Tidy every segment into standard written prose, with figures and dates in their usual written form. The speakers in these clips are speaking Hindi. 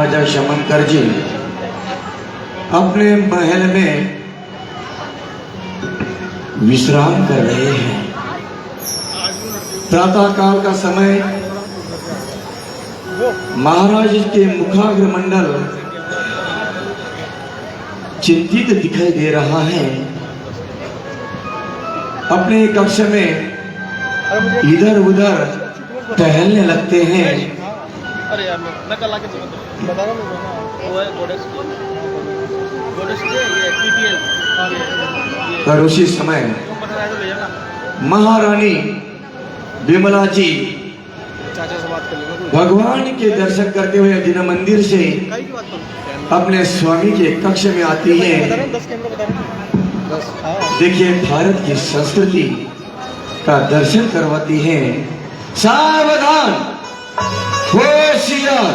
महाराजा शमंकर जी अपने महल में विश्राम कर रहे हैं। प्रातः काल का समय महाराज के मुखाग्र मंडल चिंतित दिखाई दे रहा है। अपने कक्ष में इधर उधर टहलने लगते हैं। अरे यार मैं कल आके बता रहा हूँ वो है गोडेक्स ये पीटीएल। और उसी समय महारानी विमला जी चाचा से बात कर लेंगे। भगवान के दर्शन करते हुए दिन मंदिर से अपने स्वामी के कक्ष में आती है। देखिए भारत की संस्कृति का दर्शन करवाती है। सावधान, होशियार,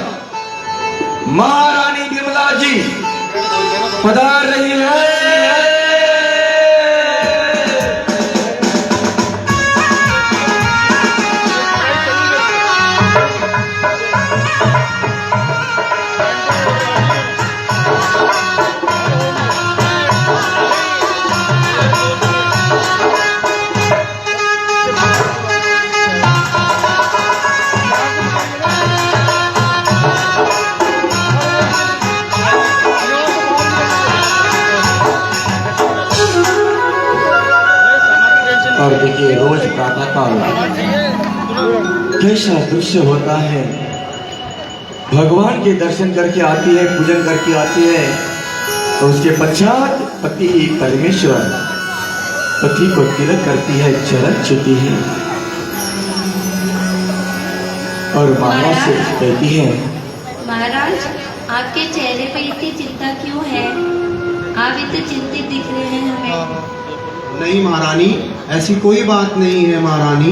महारानी विमला जी पधार रही है। और देखिए रोज प्रातः काल कैसा दृश्य होता है। भगवान के दर्शन करके आती है, पूजन करके आती है, तो उसके पश्चात पति परमेश्वर पति को तिलक करती है, चरण छूती है और महाराज से कहती है, महाराज आपके चेहरे पे इतनी चिंता क्यों है? आप इतने चिंतित दिख रहे हैं हमें। नहीं महारानी, ऐसी कोई बात नहीं है महारानी।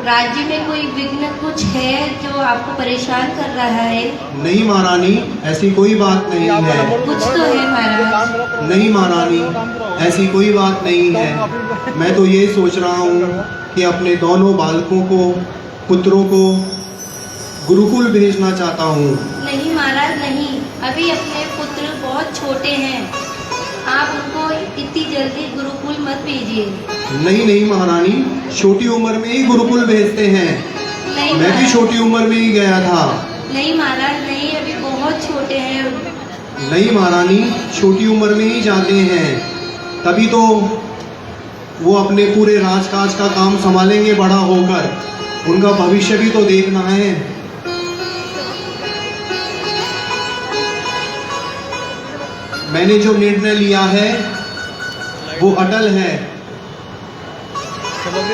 राज्य में कोई विघ्न कुछ है जो आपको परेशान कर रहा है? नहीं महारानी, ऐसी कोई बात नहीं है। कुछ तो है महाराज। नहीं महारानी, ऐसी कोई बात नहीं है। मैं तो ये सोच रहा हूँ कि अपने दोनों बालकों को, पुत्रों को गुरुकुल भेजना चाहता हूँ। नहीं महाराज नहीं, अभी अपने पुत्र बहुत छोटे हैं, आप उनको इतनी जल्दी गुरुकुल मत भेजिए। नहीं नहीं महारानी, छोटी उम्र में ही गुरुकुल भेजते हैं। नहीं मैं भी छोटी उम्र में ही गया था। नहीं महाराज नहीं, अभी बहुत छोटे हैं। नहीं महारानी, छोटी उम्र में ही जाते हैं, तभी तो वो अपने पूरे राजकाज का काम संभालेंगे बड़ा होकर। उनका भविष्य भी तो देखना है। मैंने जो निर्णय लिया है वो अटल है।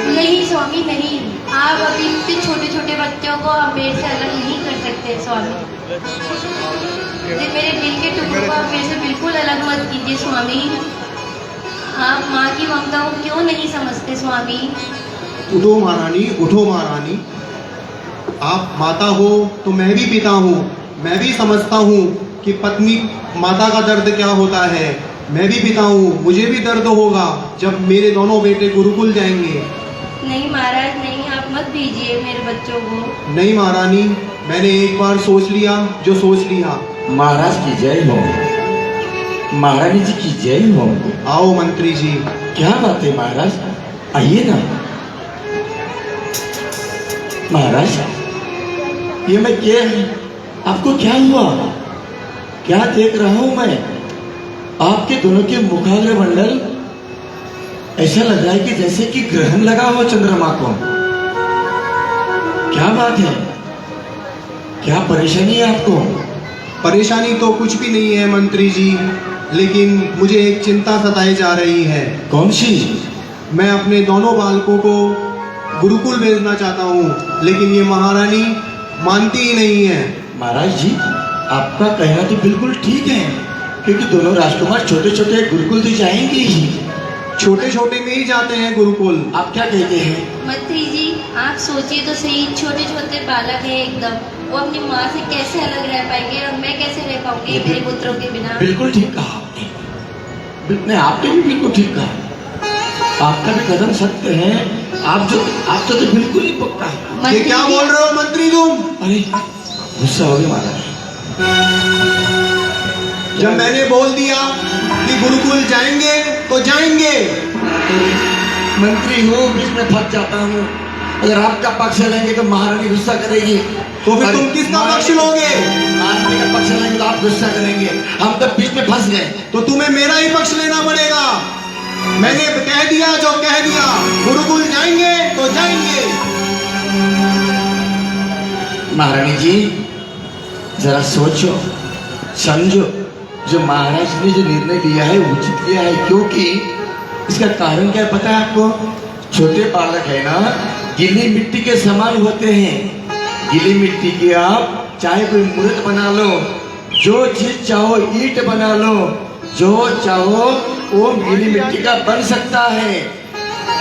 नहीं स्वामी नहीं, आप अभी इतने छोटे छोटे बच्चों को आप मेरे से अलग नहीं कर सकते स्वामी। मेरे दिल के टुकड़ों को आप मेरे से बिल्कुल अलग मत कीजिए स्वामी। आप माँ की ममता को क्यों नहीं समझते स्वामी? उठो महारानी, उठो महारानी। आप माता हो तो मैं भी पिता हूँ। मैं भी समझता हूँ कि पत्नी माता का दर्द क्या होता है। मैं भी पिता हूँ, मुझे भी दर्द होगा जब मेरे दोनों बेटे गुरुकुल जाएंगे। नहीं महाराज नहीं, आप मत भेजिए मेरे बच्चों को। नहीं महारानी, मैंने एक बार सोच लिया जो सोच लिया। महाराज की जय हो, महारानी जी की जय हो। आओ मंत्री जी। क्या बात है महाराज, आइए ना। महाराज ये मैं क्या, आपको क्या हुआ? क्या देख रहा हूं मैं? आपके दोनों के मुखाग्र मंडल ऐसा लग रहा है कि जैसे कि ग्रहण लगा हो चंद्रमा को। क्या बात है? क्या परेशानी है आपको? परेशानी तो कुछ भी नहीं है मंत्री जी, लेकिन मुझे एक चिंता सताई जा रही है। कौन सी? मैं अपने दोनों बालकों को गुरुकुल भेजना चाहता हूँ, लेकिन ये महारानी मानती ही नहीं है। महाराज जी आपका कहना तो बिल्कुल ठीक है, क्योंकि दोनों राजकुमार छोटे छोटे गुरुकुल तो जाएंगे ही। छोटे छोटे में ही जाते हैं गुरुकुल। आप क्या कहते हैं? मंत्री जी आप सोचिए तो सही, छोटे छोटे बालक हैं एकदम, वो अपनी माँ से कैसे अलग रह पाएंगे और मैं कैसे रह पाऊंगी मेरे पुत्रों के बिना? बिल्कुल ठीक कहा आपने। नहीं आपने भी बिल्कुल ठीक कहा। आपका भी कदम सत्य है। आप तो बिल्कुल ही पक्का है। ये क्या बोल रहे हो मंत्री तुम? अरे गुस्सा हो गया महाराज। जब मैंने बोल दिया कि गुरुकुल जाएंगे तो जाएंगे। मंत्री हूँ, बीच में फंस जाता हूँ। अगर आपका पक्ष लेंगे तो महारानी गुस्सा करेगी। तो फिर तुम किसका पक्ष लोगे? महारानी का पक्ष लेंगे तो आप गुस्सा करेंगे। हम तो बीच में फंस गए। तो तुम्हें मेरा ही पक्ष लेना पड़ेगा। मैंने कह दिया जो कह दिया, गुरुकुल जाएंगे तो जाएंगे। महारानी जी जरा सोचो समझो, जो महाराज ने जो निर्णय लिया है उचित लिया है, क्योंकि इसका कारण क्या है पता है आपको? छोटे बालक है ना, गीली मिट्टी के समान होते हैं। गीली मिट्टी की आप चाहे कोई मूर्त बना लो, जो चीज चाहो ईंट बना लो, जो चाहो वो गीली मिट्टी का बन सकता है।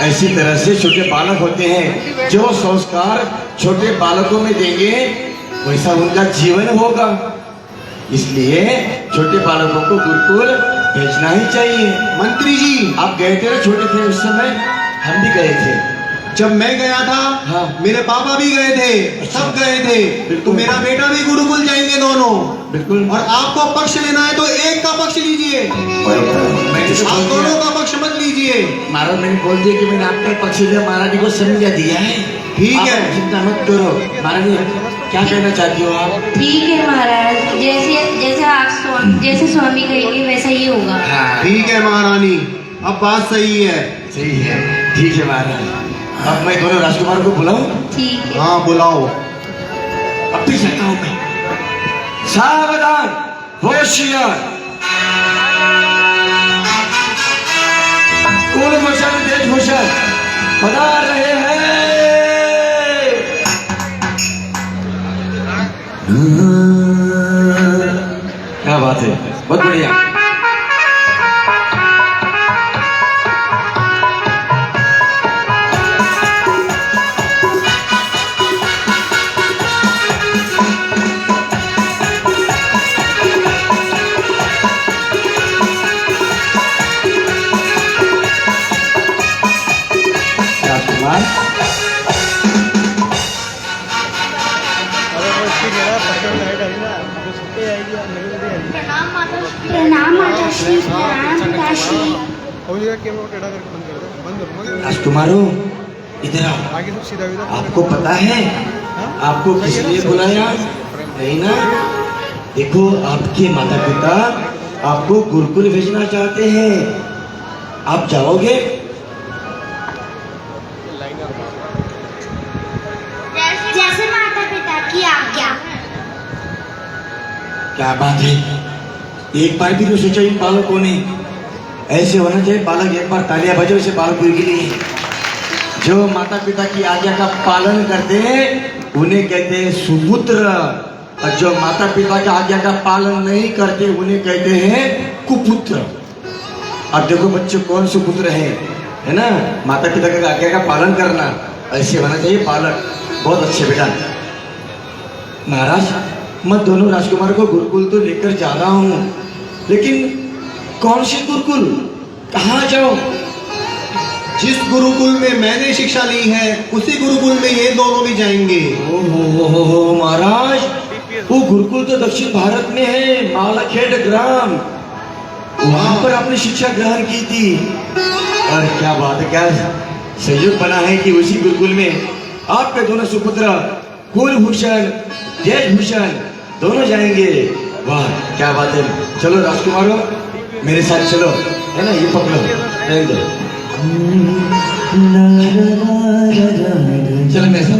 ऐसी तरह से छोटे बालक होते हैं, जो संस्कार छोटे बालकों में देंगे वैसा उनका जीवन होगा। इसलिए छोटे बालकों को गुरुकुल भेजना ही चाहिए। मंत्री जी, आप गए थे ना, छोटे थे उस समय, हम भी गए थे। जब मैं गया था हाँ। मेरे पापा भी गए थे, अच्छा। सब गए थे। बिल्कुल। तो मेरा बेटा भी गुरुकुल जाएंगे दोनों। बिल्कुल। और आपको पक्ष लेना है तो एक का पक्ष लीजिए, मैंने तो आप बोल दोनों दिया। का पक्ष मत लीजिए। महाराज मैंने बोल दिया कि मैंने आपका पक्ष लिया, महारानी को समझा दिया है। ठीक आप है। चिंता मत करो। महारानी क्या कहना चाहती हो आप? ठीक है महाराज, जैसे स्वामी कहेंगे वैसा ही होगा। हाँ ठीक है महारानी, अब बात सही है। सही है, ठीक है महाराज। अब मैं दोनों राजकुमार को बुलाऊं? ठीक है। हाँ बुलाओ। अब भी जाता हूं मैं। सावधान, होशियार, कुलभूषण देशभूषण पधार रहे हैं। क्या बात है, बहुत बढ़िया। राजकुमार, अरे वो इसकी मेरा पसंद लाइट आई ना, मुझे छुट्टी आएगी और मेरी भी आएगी। प्रणाम माताश्री, प्रणाम पिताश्री। हो जाएगा कि वो टेढ़ा करके बंद कर दो, बंद करो। राजकुमारो इधर आओ। आगे तो सीधा सीधा आपको पता है आपको किस लिए बुलाया? नहीं ना? देखो आपके माता पिता आपको गुरुकुल भेजना चाहते हैं। आप जाओगे? जैसे माता पिता की आज्ञा। क्या बात है, एक बार भी तो सोचा इन बालकों ने। ऐसे होना चाहिए, बालक एक बार तालियां बजाओ इसे बालकों के लिए। जो माता पिता की आज्ञा का पालन करते हैं उन्हें कहते हैं सुपुत्र, और जो माता पिता की आज्ञा का पालन नहीं करते उन्हें कहते हैं कुपुत्र। अब देखो बच्चे कौन सुपुत्र है ना? माता पिता की आज्ञा का पालन करना, ऐसे होना चाहिए बालक। बहुत अच्छे बेटा। महाराज मैं दोनों राजकुमार को गुरुकुल तो लेकर जा रहा हूँ, लेकिन कौन से गुरुकुल, कहाँ जाऊँ? जिस गुरुकुल में मैंने शिक्षा ली है उसी गुरुकुल में ये दोनों भी जाएंगे। ओ महाराज, वो गुरुकुल तो दक्षिण भारत में है, मालाखेड़ ग्राम। वहां पर आपने शिक्षा ग्रहण की थी। और क्या बात है, क्या संयोग बना है कि उसी गुरुकुल में आपके दोनों सुपुत्र कुलभूषण देशभूषण दोनों जाएंगे। वाह क्या बात है। चलो राजकुमारों मेरे साथ चलो, है ना? ये पकड़ो, रहने दो। चलो मेरे साथ।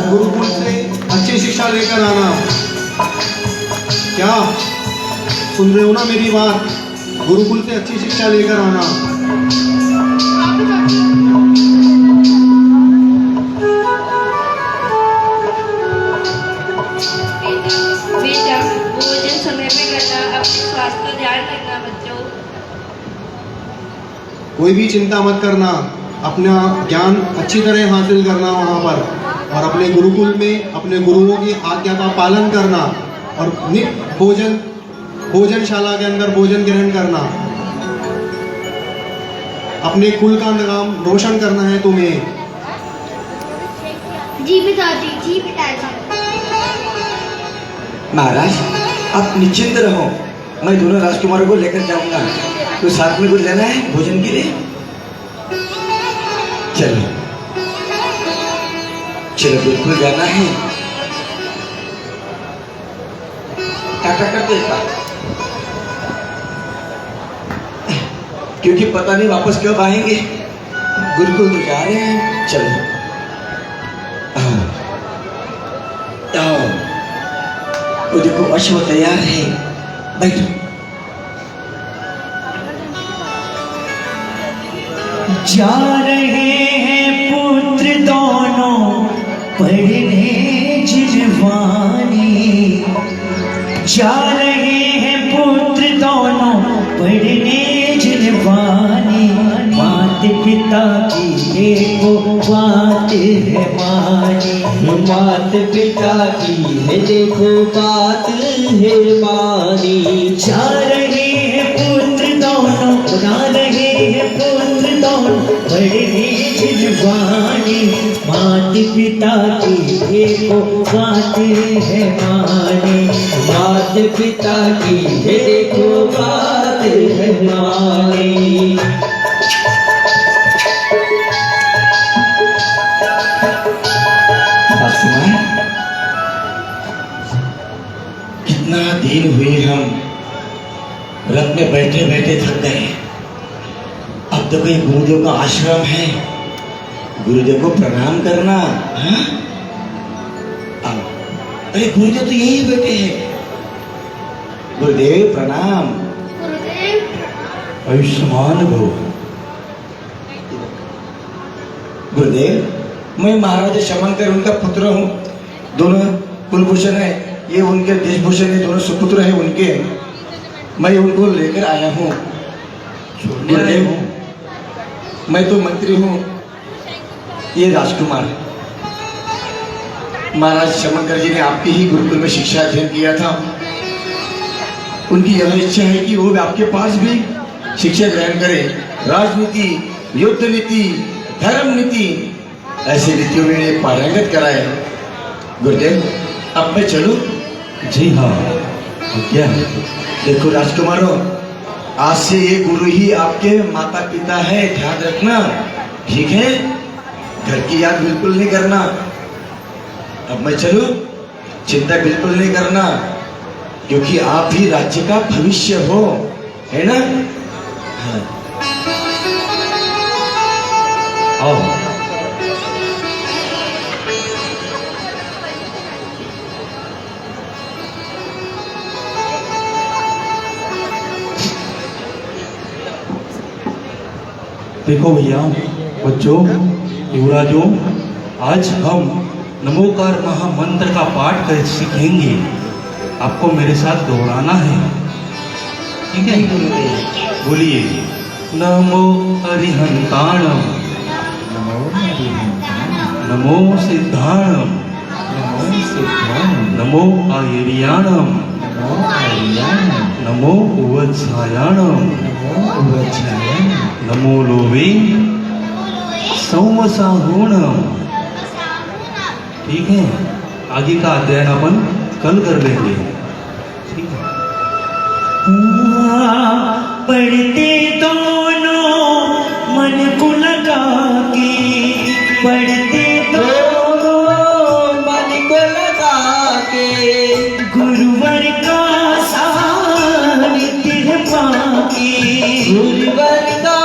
गुरुकुल से अच्छी शिक्षा लेकर आना। क्या सुन रहे हो ना मेरी बात? गुरुकुल से अच्छी शिक्षा लेकर आना। बेटा भोजन समय पे करना, अपने स्वास्थ्य का ध्यान रखना बच्चों। कोई भी चिंता मत करना, अपना ज्ञान अच्छी तरह हासिल करना वहाँ पर, और अपने गुरुकुल में अपने गुरुओं की आज्ञा का पालन करना, और नित्य भोजन भोजनशाला के अंदर भोजन ग्रहण करना, अपने कुल का नाम रोशन करना है तुम्हें। जी पिताजी, जी पिताजी। महाराज आप निश्चिंत रहो, मैं दोनों राजकुमारों को लेकर जाऊंगा। तो साथ में कुछ लेना है भोजन के लिए? चलो चलो, बिल्कुल जाना है। टाटा कर दो एक बार, क्योंकि पता नहीं वापस कब आएंगे। गुरुकुल तो जा रहे हैं। चलो आओ आओ, वो देखो अश्व तैयार है, बैठो। जा रहे हैं पुत्र दोनों पढ़ने जिरवानी, जा रहे हैं पुत्र दोनों पढ़ने जिरवानी। माता पिता की एक बात है मानी, माता पिता की है देखो बात है मानी। जा रहे हैं पुत्र दोनों, जा रहे हैं पुत्र दोनों पढ़ने जिरवानी। माता पिता की एक बात है मानी, माता पिता की है देखो बात है मानी। कितना दिन हुए हम रथ में बैठे बैठे थक गए। अब तो कोई गुरुदेव का आश्रम है, गुरुदेव को प्रणाम करना। हाँ? अरे गुरुदेव तो यही बैठे हैं। गुरुदेव प्रणाम। गुरुदेव आयुष्मान भव। गुरुदेव, मैं महाराज शमनकर उनका पुत्र हूँ। दोनों कुलभूषण है, ये उनके देशभूषण है, दोनों सुपुत्र है उनके। मैं उनको लेकर आया हूँ। गुरुदेव, मैं तो मंत्री हूँ, ये राजकुमार। महाराज शमनकर जी ने आपके ही गुरुकुल में शिक्षा अध्ययन किया था। उनकी यह इच्छा है कि वो आपके पास भी शिक्षा ग्रहण करें। राजनीति, युद्ध नीति, धर्म नीति, ऐसी नीतियों में इन्हें पारंगत कराए। गुरुदेव, अब मैं चलूं? जी हाँ। क्या देखो राजकुमारों, आज से ये गुरु ही आपके माता पिता है, ध्यान रखना, ठीक है? घर की याद बिल्कुल नहीं करना। अब मैं चलूं? चिंता बिल्कुल नहीं करना, क्योंकि आप ही राज्य का भविष्य हो, है ना? हाँ। आओ। देखो भैया, बच्चों, युवराजों, आज हम नमोकार महामंत्र का पाठ कर सीखेंगे। आपको मेरे साथ दोहराना है, ठीक है? बोलिए, नमो अरिहंताणम, नमो सिद्धाणम, नमो आयर्याणम, नमो उवत्सायाणम, नमो लोवे संवसाहुणम। ठीक है, आगे का अध्ययन अपन कल कर लेंगे, ठीक है? पढ़ते दोनों मन को लगा के, पढ़ते दोनों मन को लगा के, गुरुवर का सानिध्य पाके, गुरुवर का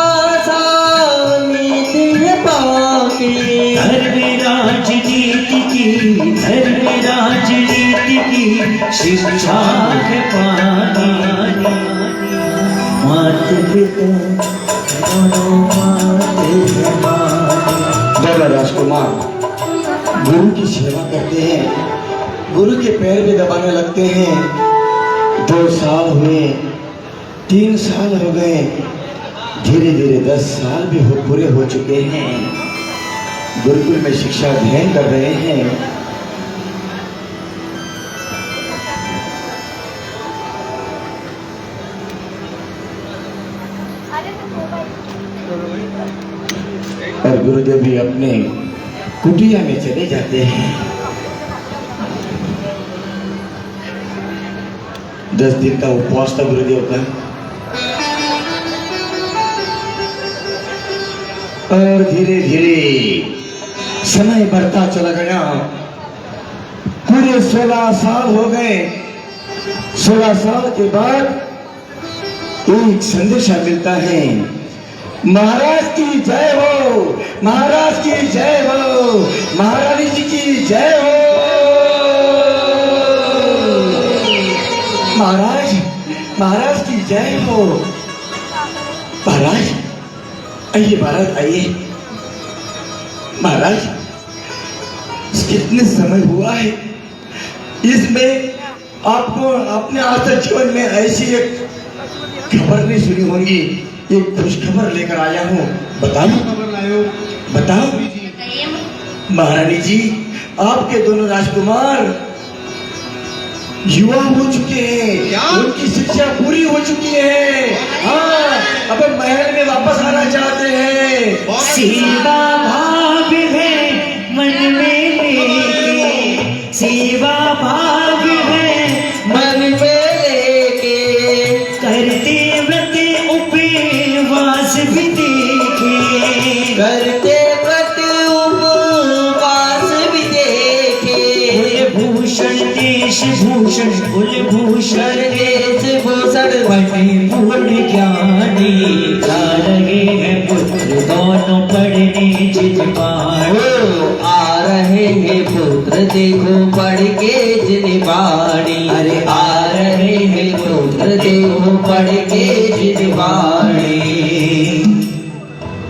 सानिध्य पाके, धर्म राजनीति की, धर्म राजनीति की शिक्षा है पानी। माता पिता दोनों बाबा राजकुमार गुरु की सेवा करते हैं, गुरु के पैर भी दबाने लगते हैं। 2 साल हुए, 3 साल हो गए, धीरे धीरे 10 साल भी पूरे हो चुके हैं। गुरुकुल में शिक्षा अध्ययन कर रहे हैं। और गुरुदेव भी अपने कुटिया में चले जाते हैं। 10 दिन का उपवास था गुरुदेव का, और धीरे धीरे समय बढ़ता चला गया। पूरे 16 साल हो गए। 16 साल के बाद एक संदेशा मिलता है, महाराज की जय हो, महाराज की जय हो, महारानी जी की जय हो। महाराज, महाराज की जय हो। महाराज आइए, महाराज आइए। महाराज कितने समय हुआ है, इसमें आपको आपने आज तक जीवन में ऐसी एक खबर नहीं सुनी होगी। एक खुश खबर लेकर आया हूँ। बताओ, खबर लाए हो? बताओ। बताइए। महारानी जी, आपके दोनों राजकुमार युवा हो चुके हैं। क्या? उनकी शिक्षा पूरी हो चुकी है। हाँ, अब महल में वापस आना चाहते हैं। सेवा भाव है मन में लेके, सेवा भाव है मन में लेके, करते व्रत उपवास भी देखे, करते व्रत उपवास भी देखे। कुलभूषण देश भूषण, कुलभूषण देश भूषण बने पूर्ण ज्ञानी, जा रहे हैं पुत्र दोनों पढ़ने जिनवाण। आ रहे हैं पुत्र देखो पढ़ के जिनवाणी। अरे आ रहे हैं पुत्र देखो पढ़ के जिनवाणी।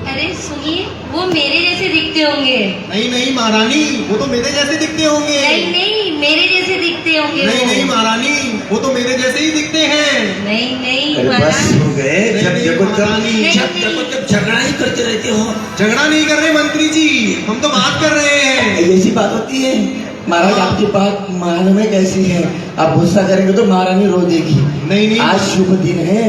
अरे सुनिए, वो मेरे जैसे दिखते होंगे। नहीं नहीं महारानी, वो तो मेरे जैसे दिखते होंगे। नहीं नहीं, मेरे जैसे दिखते होंगे। नहीं वो। नहीं महारानी, वो तो मेरे जैसे ही दिखते हैं। नहीं नहीं अरे बस महाराज। हो गए। जब नहीं, देखो महारानी। तब झगड़ा ही करते रहते हो। झगड़ा नहीं कर रहे मंत्री जी, हम तो बात कर रहे हैं। ऐसी बात होती है महाराज। आपकी बात महारानी में कैसी है? आप गुस्सा करेंगे तो महारानी रो देगी। नहीं नहीं, आज शुभ दिन है।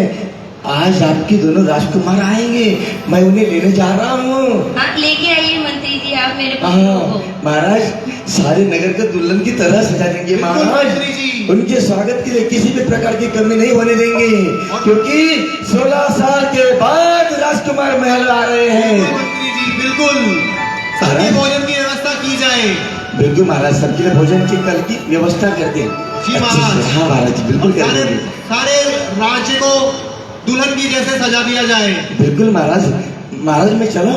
आज आपके दोनों राजकुमार आएंगे, मैं उन्हें लेने जा रहा हूँ। हाँ, लेके आइए मंत्री जी आप मेरे पुत्र हाँ को। महाराज, सारे नगर को दुल्हन की तरह सजा देंगे बिल्कुल महाराज। मंत्री जी। उनके स्वागत के लिए किसी भी प्रकार की कमी नहीं होने देंगे, क्योंकि 16 साल के बाद राजकुमार महल आ रहे हैं। बिल्कुल मंत्री जी, बिल्कुल सबके महाराज। भोजन की व्यवस्था की जाए। बिल्कुल महाराज, सबके लिए भोजन की कल की व्यवस्था कर दें। जी अच्छे से। महाराज। हाँ महाराज जी, बिल्कुल कर सारे देंगे। सारे राज्य को दुल्हन की जैसे सजा दिया जाए। बिल्कुल महाराज। महाराज मैं चलो,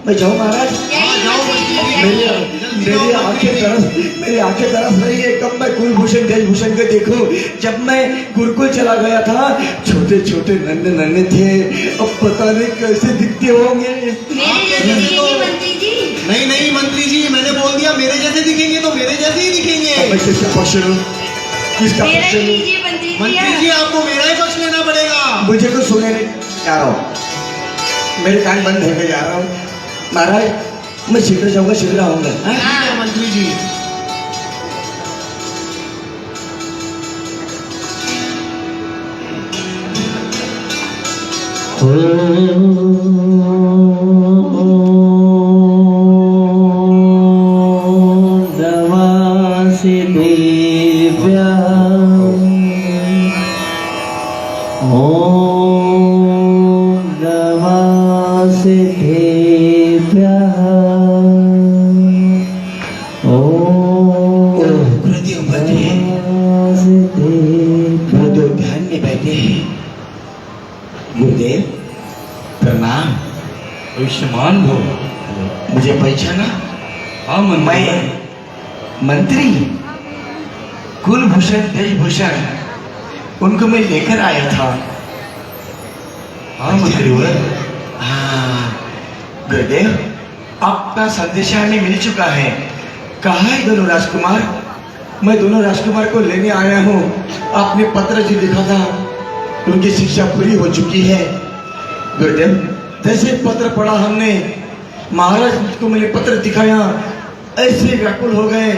मैं जाऊँ महाराज। जाइए जाओ मंत्री जी, मंत्री जी। जाइए। मेरी आंखें तरस रही है। कब मैं कुलभूषण देशभूषण को देखूं। जब मैं गुरुकुल चला गया था, छोटे छोटे नन्हे नन्हे थे। अब पता नहीं कैसे दिखते होंगे। मेरे जैसे दिखेंगे मंत्री जी। नहीं नहीं मंत्री जी, मैंने बोल दिया मेरे जैसे दिखेंगे तो मेरे जैसे ही अब दिखेंगे। मैं किसका पक्ष लूं? किसका मेरा पक्ष ही लूं? लीजिए मंत्री जी मंत्री जी, आप। आपको मेरा ही पक्ष लेना पड़ेगा। मुझे कुछ सुने नहीं जा रहा हूँ। मेरे कान बंद होकर जा रहा हूँ। महाराज मैं शीघ्र जाऊंगा, शीघ्र आऊंगा। हाँ? ठीक है मंत्री जी। नमस्ते देव्या, ओम नमस्ते देव्या, ओम गुरुदेव बैठे हैं। नमस्ते गुरुदेव ध्यान में बैठे हैं। गुरुदेव प्रणाम। आयुष्मान भव। मुझे पहचाना? हाँ मंत्री। मैं मंत्री कुलभूषण देशभूषण, उनको मैं लेकर आया था। हाँ मंत्रीवर। हाँ गुरुदेव, आपका संदेशा हमें मिल चुका है। कहाँ है दोनों राजकुमार? मैं दोनों राजकुमार को लेने आया हूँ। आपने पत्र जो लिखा था, उनकी शिक्षा पूरी हो चुकी है। गुरुदेव, जैसे पत्र पढ़ा हमने, महाराज को मैंने पत्र दिखाया, ऐसे व्याकुल हो गए।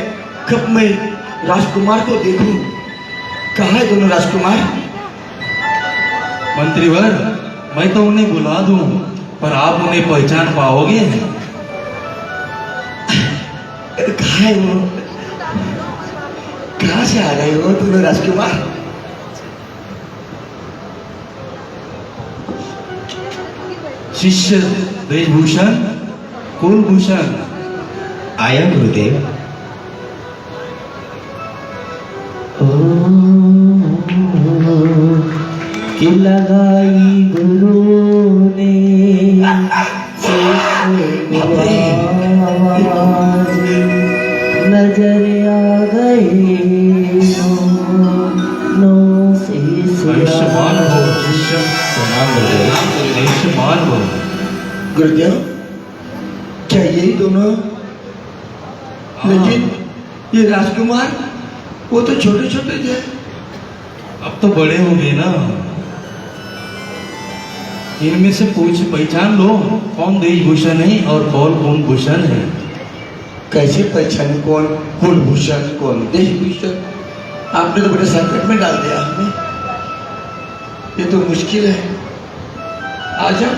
कब मैं राजकुमार को देखूं? कहाँ है दोनों राजकुमार? मंत्रीवर, मैं तो उन्हें बुला दूं, पर आप उन्हें पहचान पाओगे? कहाँ है वो? कहाँ से आ रहे हो दोनों राजकुमार? शिष्य वेशभूषण, कुलभूषण। आया गुरुदेव। कि लगाई गुरु ने शिष्य को आवाज, नजर आ गए नो आयुष्मान हो शिष्य, प्रणाम गुरुदेव। आयुष्मान हो। गुरुदेव, क्या यही दोनों? लेकिन ये राजकुमार, वो तो छोटे छोटे थे। अब तो बड़े हो गए ना। इनमें से पूछ पहचान लो कौन देशभूषण है और कौन भूषण है। कैसे पहचाने कौन कुलभूषण कौन देशभूषण? आपने तो बड़े संकट में डाल दिया हमें। ये तो मुश्किल है। आजा,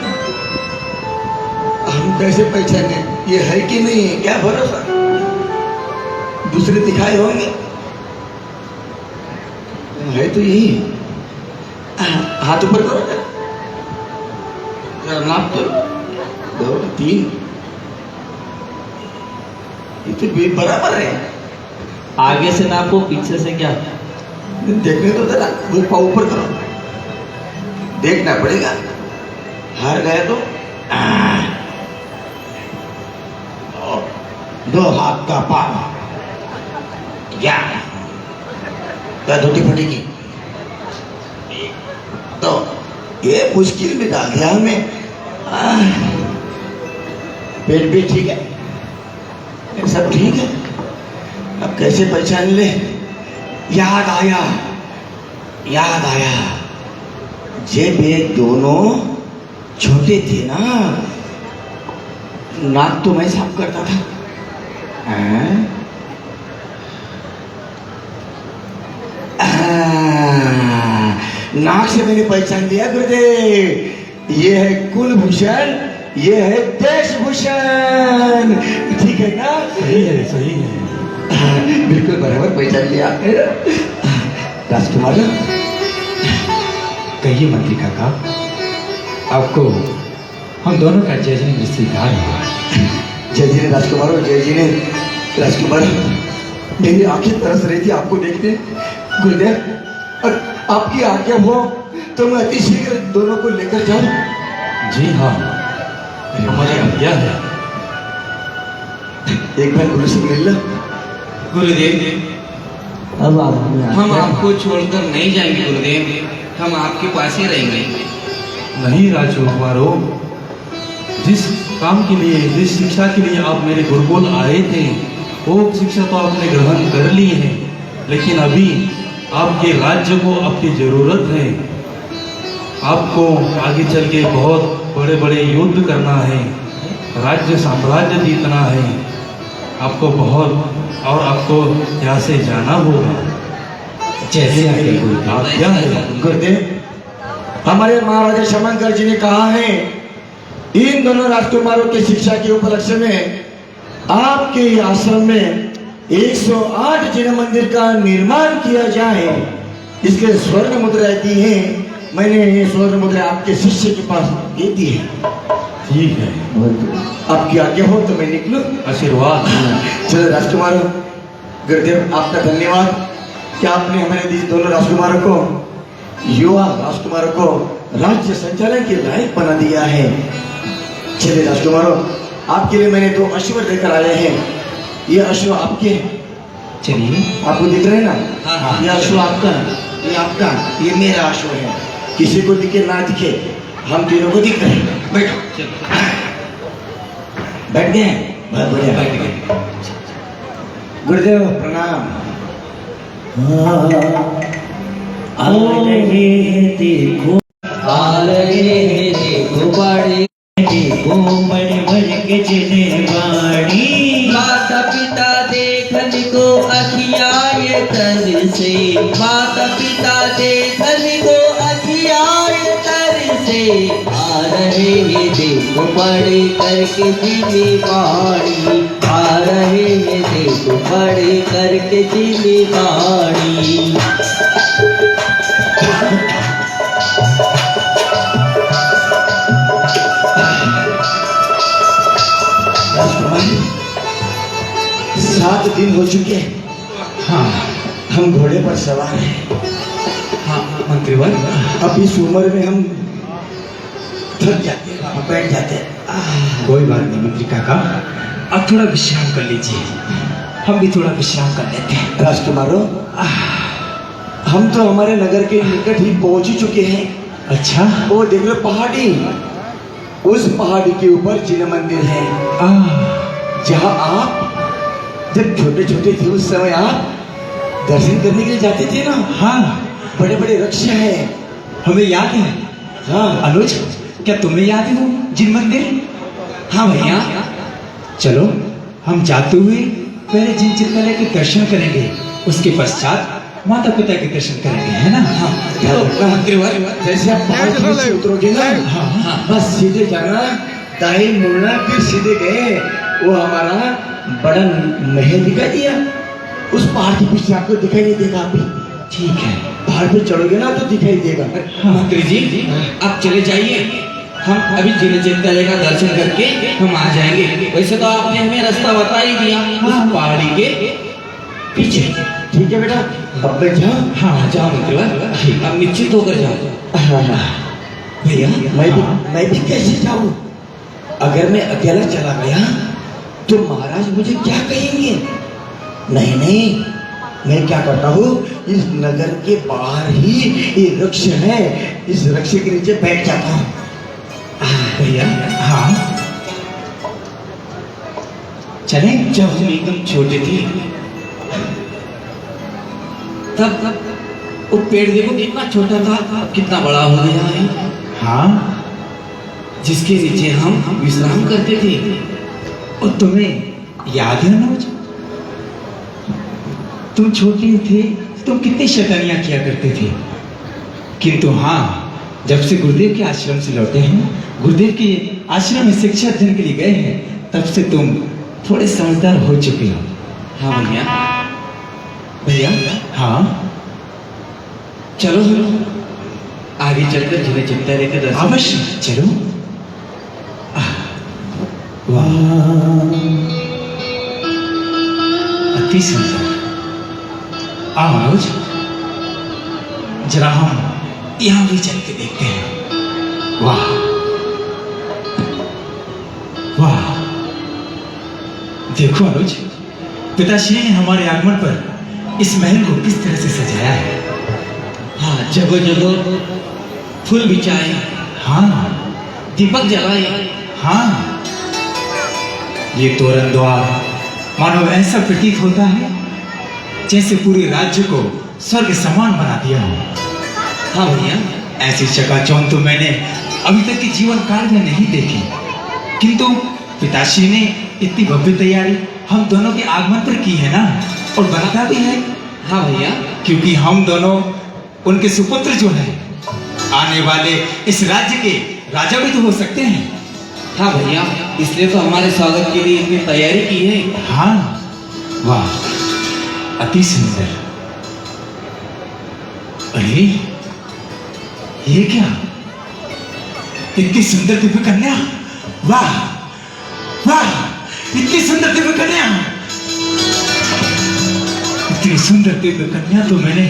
हम कैसे पहचाने ये है कि नहीं है? क्या भरोसा? दूसरे दिखाए होंगे, है तो यही है। हाथ ऊपर करो जरा। नाप तो 2 3, ये तो बराबर है। आगे से नापो, पीछे से क्या? देखने तो जरा, वो पाँव ऊपर करो, देखना पड़ेगा। हार गए तो 2 हाथ का पाँव या धोती फटेगी। तो ये मुश्किल में डाल दिया हमें। पेट भी ठीक है, ये सब ठीक है। अब कैसे पहचान ले? याद आया जब ये दोनों छोटे थे ना, नाक तो मैं साफ करता था। नाक से मैंने पहचान लिया गुरुदेव, ये है कुलभूषण, ये है देशभूषण। ठीक है ना? सही है, सही है। बिल्कुल बराबर पहचान लिया। राजकुमार, कहिए मंत्री काका, आपको हम दोनों का जय जी रिश्तेदार है। जय जी ने राजकुमार और जय जी ने राजकुमार, मेरी आंखें तरस रही थी आपको देखते। गुरुदेव, और आपकी आज्ञा हो तो मैं अति शीघ्र दोनों को लेकर जाऊं। जी हाँ, हमारी आज्ञा है। एक बार गुरु से मिल लो। गुरुदेव, अब आप हम आपको छोड़कर नहीं जाएंगे गुरुदेव, हम आपके पास ही रहेंगे। नहीं राजकुमारों, जिस काम के लिए, जिस शिक्षा के लिए आप मेरे गुरुकुल आए थे, वो शिक्षा तो आपने ग्रहण कर ली है, लेकिन अभी आपके राज्य को आपकी जरूरत है। आपको आगे चल के बहुत बड़े बड़े युद्ध करना है, राज्य साम्राज्य जीतना है आपको बहुत, और आपको यहाँ से जाना होगा। जैसे आगे गुरुदेव। आप क्या है गुरुदेव, हमारे महाराजा शमनकर जी ने कहा है, इन दोनों राजकुमारों की शिक्षा के उपलक्ष्य में आपके आश्रम में 108 जिन मंदिर का निर्माण किया जाए। इसके स्वर्ण मुद्रा दी है, मैंने ये स्वर्ण मुद्रा आपके शिष्य के पास दे दी है। ठीक है, आपकी आज्ञा हो तो मैं निकलूं। आशीर्वाद। चलो राजकुमारों, गुरुदेव आपका धन्यवाद कि आपने हमारे दोनों राजकुमारों को, युवा राजकुमारों को राज्य संचालन के लायक बना दिया है। चलिए राजकुमारों, आपके लिए मैंने 2 अश्व लेकर आए हैं। ये अश्व आपके, चलिए। आपको दिख रहे हैं ना? हाँ। ये अश्व आपका, ये आपका, ये मेरा अश्व है। किसी को दिखे ना दिखे, हम तीनों को दिख रहे हैं। बैठो। बैठ गए? बहुत बढ़िया, बैठ गए। गुरुदेव प्रणाम। आ रहे हैं देखो, आ रहे हैं देखो बड़े, देखो बड़े बड़े के जिन्हें बाड़ी, माता पिता देखन को अखियाए तर से, माता पिता देखन को अखियाए तर से, आ रहे हैं देखो पढ़ करके जिम्मेवारी, आ रहे हैं देखो पढ़ करके जिम्मेवारी। राजकुमार, 7 दिन हो चुके हैं। हाँ हम घोड़े पर सवार हैं। हाँ मंत्रीवर, अब इस उम्र में हम थक जाते हैं, बैठ जाते हैं। कोई बात नहीं मंत्री काका, अब थोड़ा विश्राम कर लीजिए, हम भी थोड़ा विश्राम कर लेते हैं। राजकुमारों, हम तो हमारे नगर के निकट ही पहुंच ही चुके हैं। अच्छा, वो देख लो पहाड़ी, उस पहाड़ी के ऊपर जिन मंदिर है, जहाँ आप जब छोटे छोटे थे उस समय आप दर्शन करने के लिए जाते थे ना। हाँ बड़े बड़े वृक्ष हैं। हमें याद है। हाँ अनुज, क्या तुम्हें याद है वो जिन मंदिर? हाँ भैया, चलो हम जाते हुए पहले जिन चित्रकला के दर्शन करेंगे, उसके पश्चात माता पिता के दर्शन करेंगे, है ना? हाँ तो मंत्रीवर, जैसे आप पहाड़ के नीचे उतरोगे ना, हाँ बस सीधे जाना, दाएं मुड़ना, फिर सीधे गए, वो हमारा बड़ा महल दिखाई दिया। उस पहाड़ के पीछे आपको दिखाई नहीं देगा। अभी ठीक है, पहाड़ पे चढ़ोगे ना तो दिखाई देगा। मंत्री जी आप चले जाइए, हम अभी जिले चिंतले का दर्शन करके हम आ जाएंगे। वैसे तो आपने हमें रास्ता बता ही दिया, उस पहाड़ी के पीछे। ठीक है बेटा, अब मैं जाऊँ? हाँ जाओ मंत्रीवर, अब निश्चित होकर जाओ। भैया, मैं भी कैसे जाऊँ? अगर मैं अकेला चला गया तो महाराज मुझे क्या कहेंगे? नहीं नहीं, मैं क्या करता हूँ, इस नगर के बाहर ही ये वृक्ष है, इस वृक्ष के नीचे बैठ जाता हूँ। भैया हाँ चले। जब हम एकदम छोटे थे तब वो पेड़ देखो कितना छोटा था, अब कितना बड़ा हो गया है। हाँ, जिसके नीचे हम विश्राम करते थे। और तुम्हें याद है अनुज, तुम छोटे थे, तुम कितनी शैतानियां किया करते थे, किंतु हाँ जब से गुरुदेव के आश्रम से लौटे हैं, गुरुदेव के आश्रम में शिक्षा अध्ययन के लिए गए हैं, तब से तुम थोड़े समझदार हो चुके हो। हाँ भैया। भैया हाँ चलो आगे चलकर जिन्हें चिंता लेकर दर्शन। अवश्य चलो। वाह, अति सुंदर। आओ अनुज, जरा हम यहाँ भी चल के देखते हैं। वाह वाह, देखो अनुज, पिताश्री ने हमारे आगमन पर इस महल को किस तरह से सजाया है। हाँ, जगह जगह फूल बिछाए, हाँ दीपक जलाए। हाँ, ये तोरण द्वार मानो ऐसा प्रतीत होता है जैसे पूरे राज्य को स्वर्ग समान बना दिया हो। हाँ भैया, ऐसी चकाचौंध तो मैंने अभी तक के जीवन काल में नहीं देखी, किंतु पिताश्री ने इतनी भव्य तैयारी हम दोनों के आगमन पर की है ना, और बनाता भी है। हाँ भैया, क्योंकि हम दोनों उनके सुपुत्र जो हैं, आने वाले इस राज्य के राजा भी तो हो सकते हैं। हाँ भैया, इसलिए तो हमारे स्वागत के लिए इतनी तैयारी की है। हाँ, वाह, अति सुंदर। अरे ये क्या, इतनी सुंदर दिव्य कन्या। वाह वाह, इतनी सुंदर दिव्य कन्या, इतनी सुंदर दिव्य कन्या तो मैंने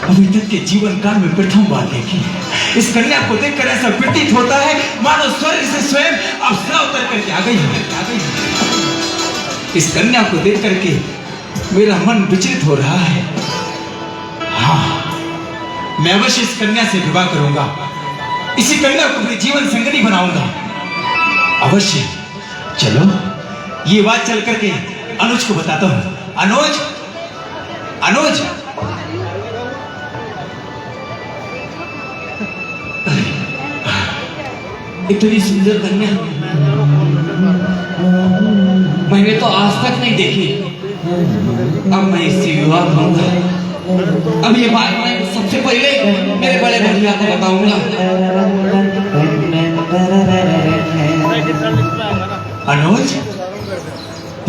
अभी तक के जीवन काल में प्रथम बार देखी। इस कन्या को देखकर ऐसा प्रतीत होता है मानो स्वर्ग से स्वयं अप्सरा उतर करके आ गई है। इस कन्या को देख करके मेरा मन विचलित हो रहा है। हाँ, मैं अवश्य इस कन्या से विवाह करूंगा, इसी कन्या को अपनी जीवन संगनी बनाऊंगा अवश्य। चलो ये बात चल करके अनुज को बताता हूं। अनुज, अनुज, इतनी सुंदर कन्या मैंने तो आज तक नहीं देखी। अब मैं इससे विवाह करूंगा। अब ये बात मैं सबसे पहले मेरे बड़े भाई भी आपको बताऊंगा। अनुज,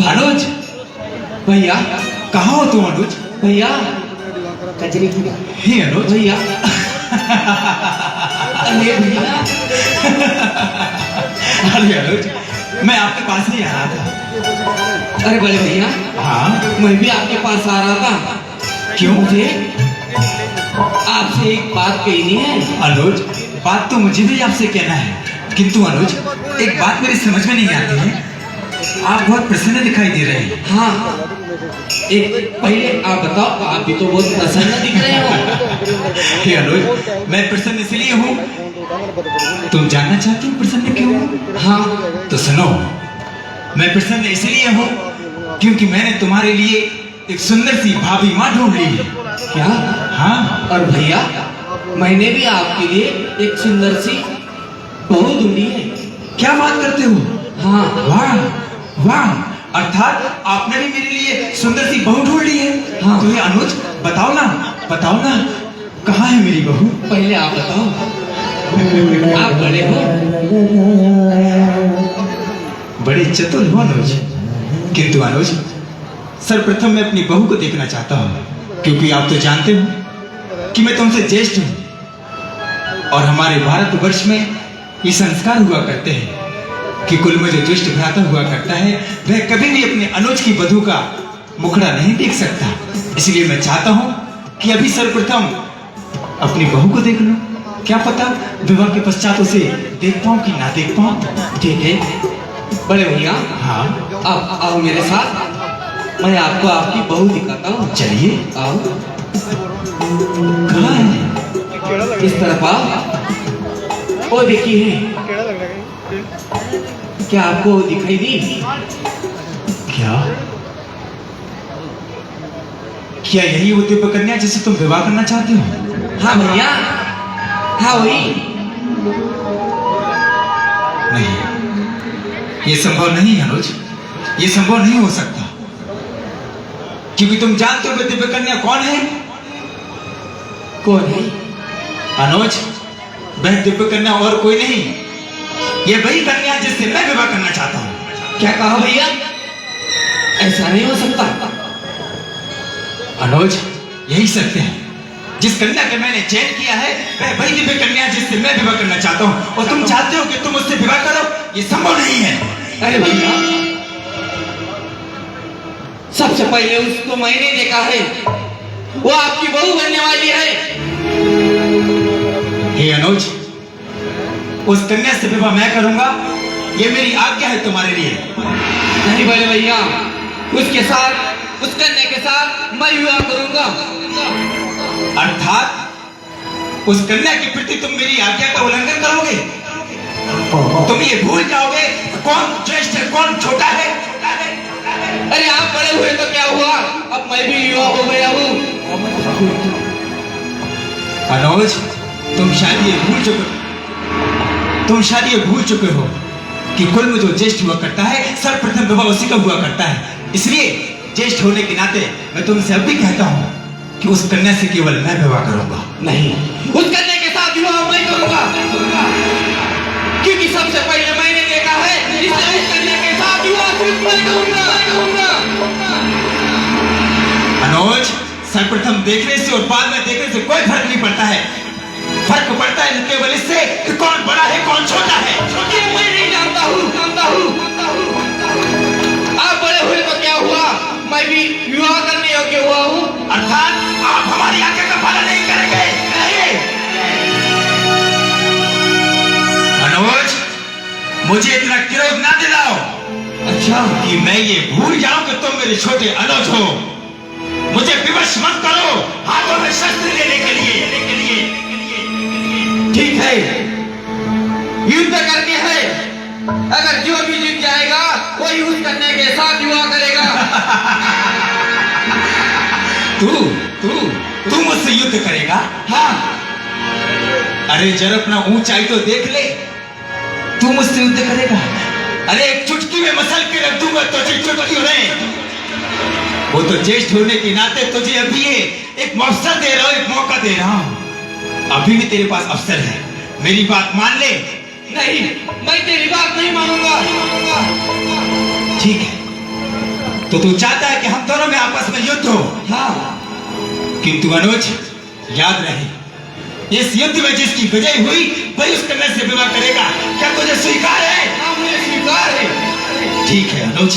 अनुज, भैया कहाँ हो तुम अनुज? भैया हे अनुज, भैया अरे भैया अरे अनुज, मैं आपके पास ही आ रहा था। अरे बड़े भैया हाँ, मैं भी आपके पास आ रहा था। क्यों? मुझे आपसे एक बात कहनी है। अनुज, बात तो मुझे भी आपसे कहना है, किंतु अनुज एक बात मेरी समझ में नहीं आती है। आप बहुत प्रसन्न दिखाई दे रहे हैं। हाँ, एक पहले आप बताओ, आप भी तो बहुत प्रसन्न दिख रहे हो। हे अनुज, मैं प्रसन्न इसलिए हूँ, तुम जानना चाहती हो प्रसन्न क्यों हूँ? हाँ तो सुनो, मैं प्रसन्न इसलिए हूँ क्योंकि मैंने तुम्हारे लिए एक सुंदर सी भाभी माँ ढूंढ ली है। क्या? हाँ, और भैया मैंने भी आपके लिए एक सुंदर सी बहू ढूंढी है। क्या बात करते हो? हाँ वाह वाह, अर्थात आपने भी मेरे लिए सुंदर सी बहू ढूंढ ली है। हाँ। तो ये अनुज बताओ ना, कहाँ है मेरी बहू? पहले आप बताओ, आप बड़े हो। बड़े चतुर हो अनुज, किंतु अनुज सर्वप्रथम मैं अपनी बहू को देखना चाहता हूँ, क्योंकि आप तो जानते हो कि मैं तुमसे ज्येष्ठ हूँ और हमारे भारतवर्ष में ये संस्कार हुआ करते हैं कि कुल में जो ज्येष्ठ भ्राता हुआ करता है वह कभी भी अपने अनुज की वधू का मुखड़ा नहीं देख सकता। इसलिए मैं चाहता हूँ कि अभी सर्वप्रथम अपनी बहू को देख लूं। क्या पता विवाह के पश्चात उसे देख पाऊं कि ना देख पाऊं। ठीक है बड़े भैया, हाँ, आप आओ मेरे साथ, मैं आपको आपकी बहू दिखाता हूँ। चलिए। आओ, कहाँ है? इस तरफ आओ। वो देखिए, क्या आपको दिखाई दी? क्या यही वो दिव्य कन्या जिसे तुम विवाह करना चाहते हो? हाँ भैया, हाँ वही। नहीं, ये संभव नहीं है अनुज, ये संभव नहीं हो सकता, क्योंकि तुम जानते हो वह दिव्य कन्या कौन है? कौन है? अनुज, वह दिव्य कन्या और कोई नहीं, ये वही कन्या जिससे मैं विवाह करना चाहता हूँ। क्या कहा भैया? ऐसा नहीं हो सकता। अनुज, यही सत्य है, जिस कन्या का मैंने चयन किया है वह वही दिव्य कन्या जिससे मैं विवाह करना चाहता हूँ, और तुम चाहते हो कि तुम उससे विवाह करो, ये संभव नहीं है। अरे भैया, सबसे पहले उसको मैंने देखा है, वो आपकी बहू बनने वाली है। हे अनुज, उस कन्या से विवाह मैं करूंगा, ये मेरी आज्ञा है तुम्हारे लिए। नहीं बड़े भैया, उसके साथ, उस कन्या के साथ मैं विवाह करूंगा। अर्थात उस कन्या के प्रति तुम मेरी आज्ञा का उल्लंघन करोगे? तुम ये भूल जाओगे कौन ज्येष्ठ है कौन छोटा है। अरे आप बड़े हुए तो क्या हुआ, अब मैं भी युवा हो गया हूँ। अनुज, तुम शायद ये भूल चुके हो कि कुल में जो ज्येष्ठ हुआ करता है सर्वप्रथम विवाह उसी का हुआ करता है। इसलिए ज्येष्ठ होने के नाते मैं तुमसे अब भी कहता हूँ कि उस कन्या से केवल मैं विवाह करूंगा। नहीं, उस कन्या के साथ विवाह मैं करूंगा, क्योंकि सबसे पहले मैंने देखा है, इसलिए उस कन्या के साथ विवाह सिर्फ मैं करूंगा। अनुज, सर्वप्रथम देखने से और बाद में देखने से कोई फर्क नहीं पड़ता है। फर्क पड़ता है केवल इससे कि कौन बड़ा है कौन छोटा है। ये मैं नहीं जानता हूँ। आप बड़े हुए तो क्या हुआ, मैं भी विवाह करने योग्य हुआ हूँ। अर्थात आप हमारी आज्ञा का पालन नहीं करेंगे। अनुज, मुझे इतना क्रोध ना दिलाओ। अच्छा, कि मैं ये भूल जाऊं कि तुम मेरे छोटे अनुज हो। मुझे विवश मत करो हाथों में शस्त्र लेने के लिए। ठीक है, युद्ध करके है, अगर जो भी जीत जाएगा वही उस कन्या के साथ विवाह करेगा। तू मुझसे युद्ध करेगा? हाँ। अरे जरा अपना ऊंचाई तो देख ले, तू मुझसे युद्ध करेगा? अरे एक चुटकी में मसल के रख दूंगा तुझे चुटकी में। वो तो ज्येष्ठ होने के नाते तुझे अभी ये एक अवसर दे रहा हूं, एक मौका दे रहा हूं। अभी भी तेरे पास अवसर है, मेरी बात मान ले। नहीं, मैं तेरी बात नहीं मानूंगा। ठीक है, तो तू चाहता है कि हम दोनों में आपस में युद्ध हो? हाँ, किंतु अनुज याद रहे, इस युद्ध में जिसकी विजय हुई वही उस कन्या से विवाह करेगा। क्या तुझे स्वीकार है? हाँ मुझे स्वीकार है। ठीक है अनुज,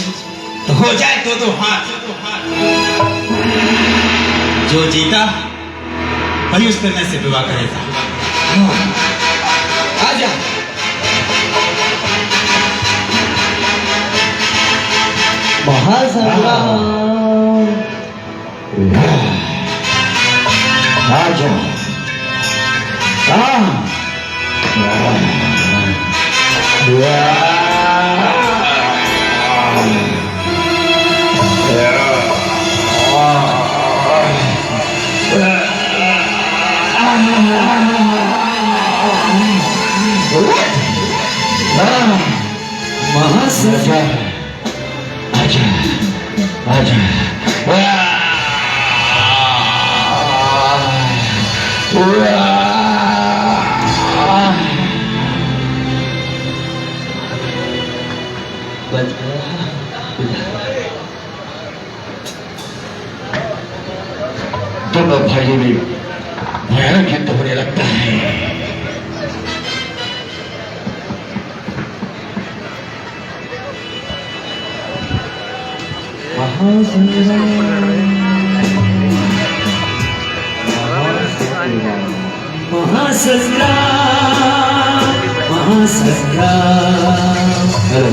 तो हो जाए दो हाथ। जो जीता वही उस कन्या से विवाह करेगा। आजा। महासंग्राम। आजा। महासंग्राम। आजा आजा बच गया। दोनों भाइयों में भयानक युद्ध होने लगता है। महासंग्राम। महासंग्राम। हेलो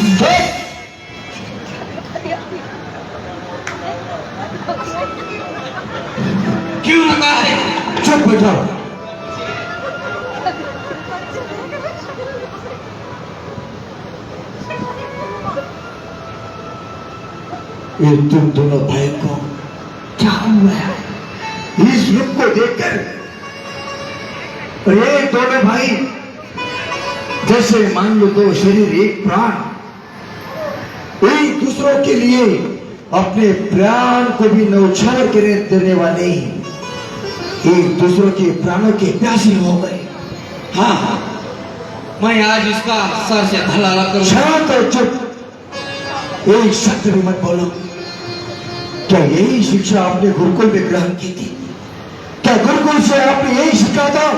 उसके क्यों रुका है? चुप बैठो। ये तुम दोनों भाई को क्या हुआ है? इस रूप को देखकर और ये दोनों भाई जैसे मान लो दो शरीर एक प्राण, एक दूसरों के लिए अपने प्राण को भी न्यौछावर कर देने वाले एक दूसरों के प्राणों के प्यासे हो गए। हाँ हाँ, मैं आज उसका सर से धलाला करूंगा। शांत और चुप, एक शब्द भी मत बोलो। क्या यही शिक्षा आपने गुरुकुल में ग्रहण की थी? क्या गुरुकुल से आपने यही सीखा था?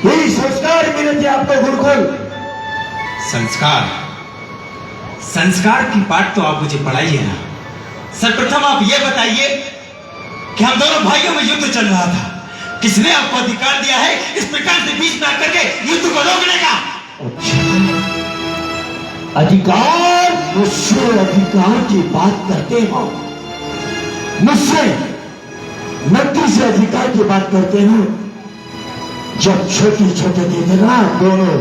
यही संस्कार मिले थे आपको गुरुकुल? संस्कार संस्कार की बात तो आप मुझे पढ़ाइए ना। सर्वप्रथम आप ये बताइए कि हम दोनों भाइयों में युद्ध चल रहा था, किसने आपको अधिकार दिया है इस प्रकार से बीच में आकर के युद्ध को रोकने का? अधिकार? मुझसे अधिकार की बात करते हो? मुझसे मंत्री से अधिकार की बात करते हो? जब छोटे छोटे थे ना दोनों,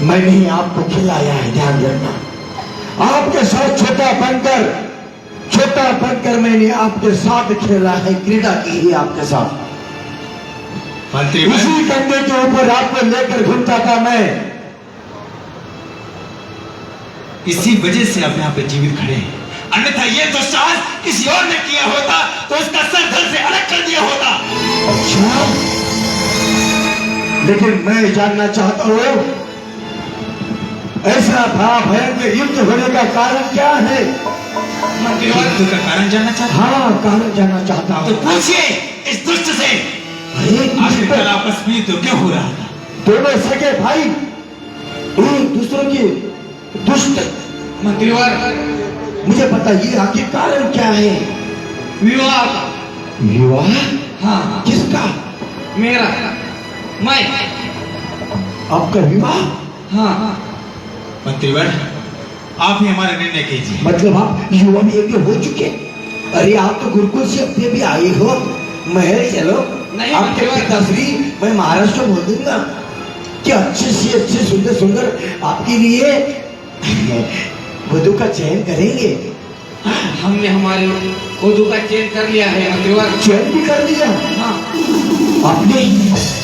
मैंने ही आपको खिलाया है, ध्यान रखना। आपके साथ छोटा बनकर मैंने आपके साथ खेला है, क्रीड़ा की ही आपके साथ। मंत्री उसी कंधे के ऊपर आपको लेकर घूमता था मैं। इसी वजह से आप यहाँ पे जीवित खड़े हैं, अन्यथा ये तो साहस किसी और ने किया होता तो उसका सर धड़ से अलग कर दिया होता। अच्छा, लेकिन मैं जानना चाहता हूँ, ऐसा भयंकर युद्ध होने का कारण क्या है? युद्ध का कारण जानना चाहता हाँ, कारण जानना चाहता हूँ हूँ। तो पूछिए इस दुष्ट से, आखिरकार आपस में युद्ध क्यों हो रहा था? दोनों सगे भाई एक दूसरे के दुष्ट। मंत्रीवर, मुझे बताइए आखिर कारण क्या है? विवाह का। विवाह? हाँ, किसका? मेरा, मैं। आपका विवाह? हाँ। मंत्रीवर, आप ही हमारा निर्णय कीजिए। मतलब आप युवा में यज्ञ हो चुके? अरे आप तो गुरुकुल से अपने भी आए हो, महल चलो। नहीं, आपके पिताश्री, मैं महाराष्ट्र बोल दूंगा कि अच्छे से अच्छे सुंदर सुंदर आपके लिए वधु का चयन करेंगे। हमने हमारे वधु का चयन कर लिया है मंत्रीवर। चयन भी कर लिया? हाँ। आपने?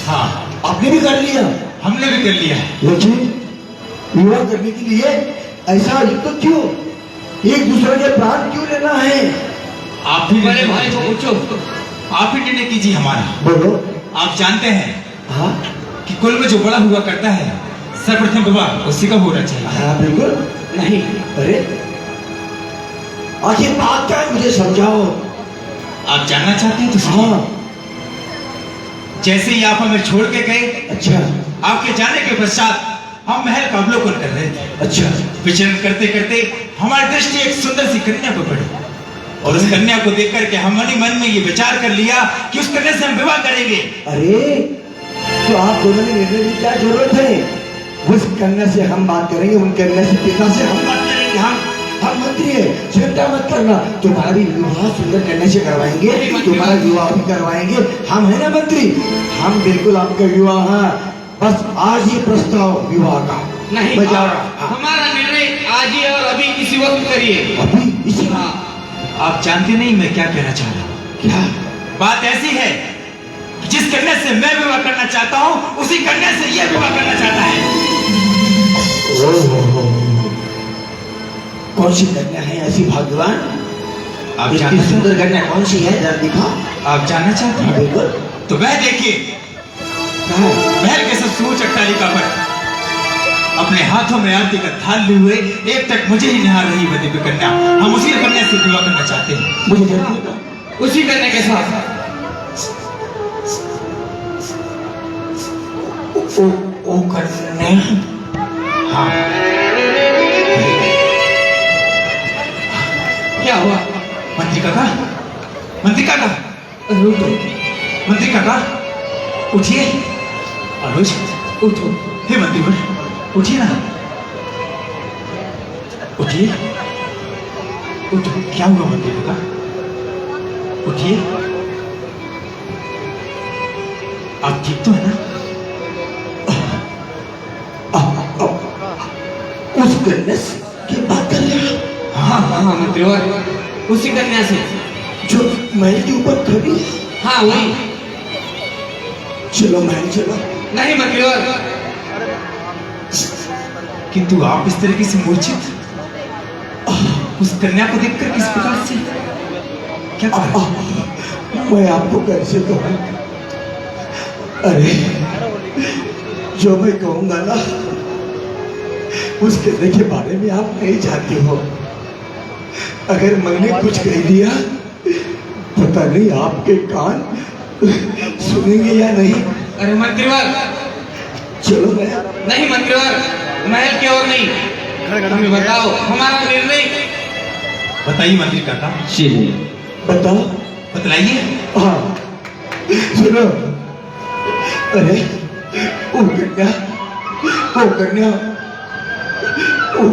हाँ, आपने भी कर लिया? हमने भी कर लिया। लेकिन विवाह करने के लिए ऐसा युद्ध क्यों? एक दूसरे के प्राण क्यों लेना है? आप ही बड़े भाई को पूछो। आप ही निर्णय कीजिए हमारा। बोलो। आप जानते हैं हाँ, कि कुल में जो बड़ा हुआ करता है, सर्वप्रथम विवाह उसी का होना चाहिए। हाँ बिल्कुल। नहीं। अरे आखिर बात क्या है, मुझे समझाओ। आप जानना चाहते हैं तो सुनिए। हाँ। जैसे ही आप हमें छोड़ के गए, अच्छा। आपके जाने के पश्चात हम महल का अवलोकन कर रहे थे। अच्छा। विचरण करते करते हमारी दृष्टि एक सुंदर सी कन्या पर पड़ी, और उस कन्या को देख करके हमने मन में ये विचार कर लिया कि उस कन्या से हम विवाह करेंगे। अरे तो आप दोनों ने निर्णय की क्या जरूरत है? उस कन्या से हम बात करेंगे, उन कन्या से पिता से हम बात करेंगे। हम मंत्री है, चिंता मत करना। तुम्हारा भी विवाह सुंदर कन्या से करवाएंगे, तुम्हारा विवाह भी करवाएंगे। हम है ना मंत्री, हम बिल्कुल आपका विवाह, बस आज ही प्रस्ताव विवाह का। नहीं, मैं जा रहा। हमारा निर्णय आज ही और अभी इसी वक्त करिए। अभी इसी? हाँ। आप जानते नहीं मैं क्या कहना चाह रहा हूँ? क्या बात ऐसी है कि जिस कन्या से मैं विवाह करना चाहता हूँ, उसी कन्या से यह विवाह करना चाहता है। कौन सी कन्या है ऐसी भगवान? आप इतनी जानना सुंदर कन्या कौन सी है, जरा दिखाओ। आप जानना चाहते हैं? बिल्कुल। तो वह देखिए, कहाँ? महल के सबसे ऊंच अट्टालिका पर अपने हाथों में आरती का थाल लिए हुए एक तक मुझे ही निहार रही वह दिव्य कन्या। हम उसी कन्या से विवाह करना चाहते हैं। मुझे देखो। उसी करने के साथ ओ कन्या। हाँ। क्या हुआ? मंत्री काका, मंत्री काका, मंत्री काका, उठिए। अनुज, उठो। हे मंत्री, उठिए ना, उठिए, उठो। क्या हुआ मंत्री काका? उठिए। आप ठीक तो है ना? उस कन्या की बात कर रहे हैं? हाँ हाँ मंत्रीवर, उसी कन्या से जो महल के ऊपर खड़ी है? हाँ वही। चलो महल चलो। नहीं मंत्रीवर। किंतु आप इस तरीके से मूर्छित उस कन्या को देखकर किस प्रकार से क्या कहा? मैं आपको कैसे कहूँ? अरे जो मैं कहूंगा ना, उस कन्या के बारे में आप नहीं जानते हो। अगर मैंने कुछ कह दिया, पता नहीं आपके कान सुनेंगे या नहीं। अरे मंत्रीवर। चलो मैं। नहीं मंत्रीवर, महल की ओर नहीं। हमें बताओ हमारा निर्णय। बताइए मंत्री काका। बताओ। बतलाइए। हाँ सुनो। अरे वो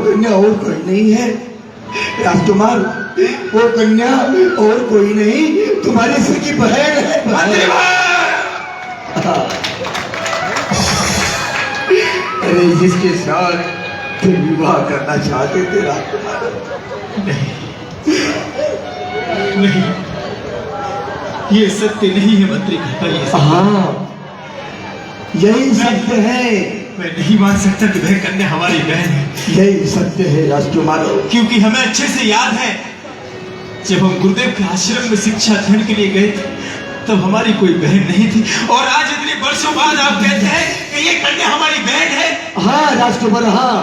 कन्या और कोई नहीं है राजकुमार। वो कन्या और कोई नहीं, तुम्हारी सगी बहन है। जिसके साथ तुम विवाह करना चाहते थे राजकुमार। नहीं, ये सत्य नहीं है मंत्री कहता, ये सत्य। हाँ, यही सत्य है। मैं नहीं मान सकता कि वह कन्या हमारी बहन है, यही सत्य है राजकुमार। क्योंकि हमें अच्छे से याद है जब हम गुरुदेव के आश्रम में शिक्षा ग्रहण के लिए गए थे तब हमारी कोई बहन नहीं थी, और आज इतने वर्षों बाद आप कहते हैं कि ये कन्या हमारी बहन है। हाँ राजकुमार, हाँ,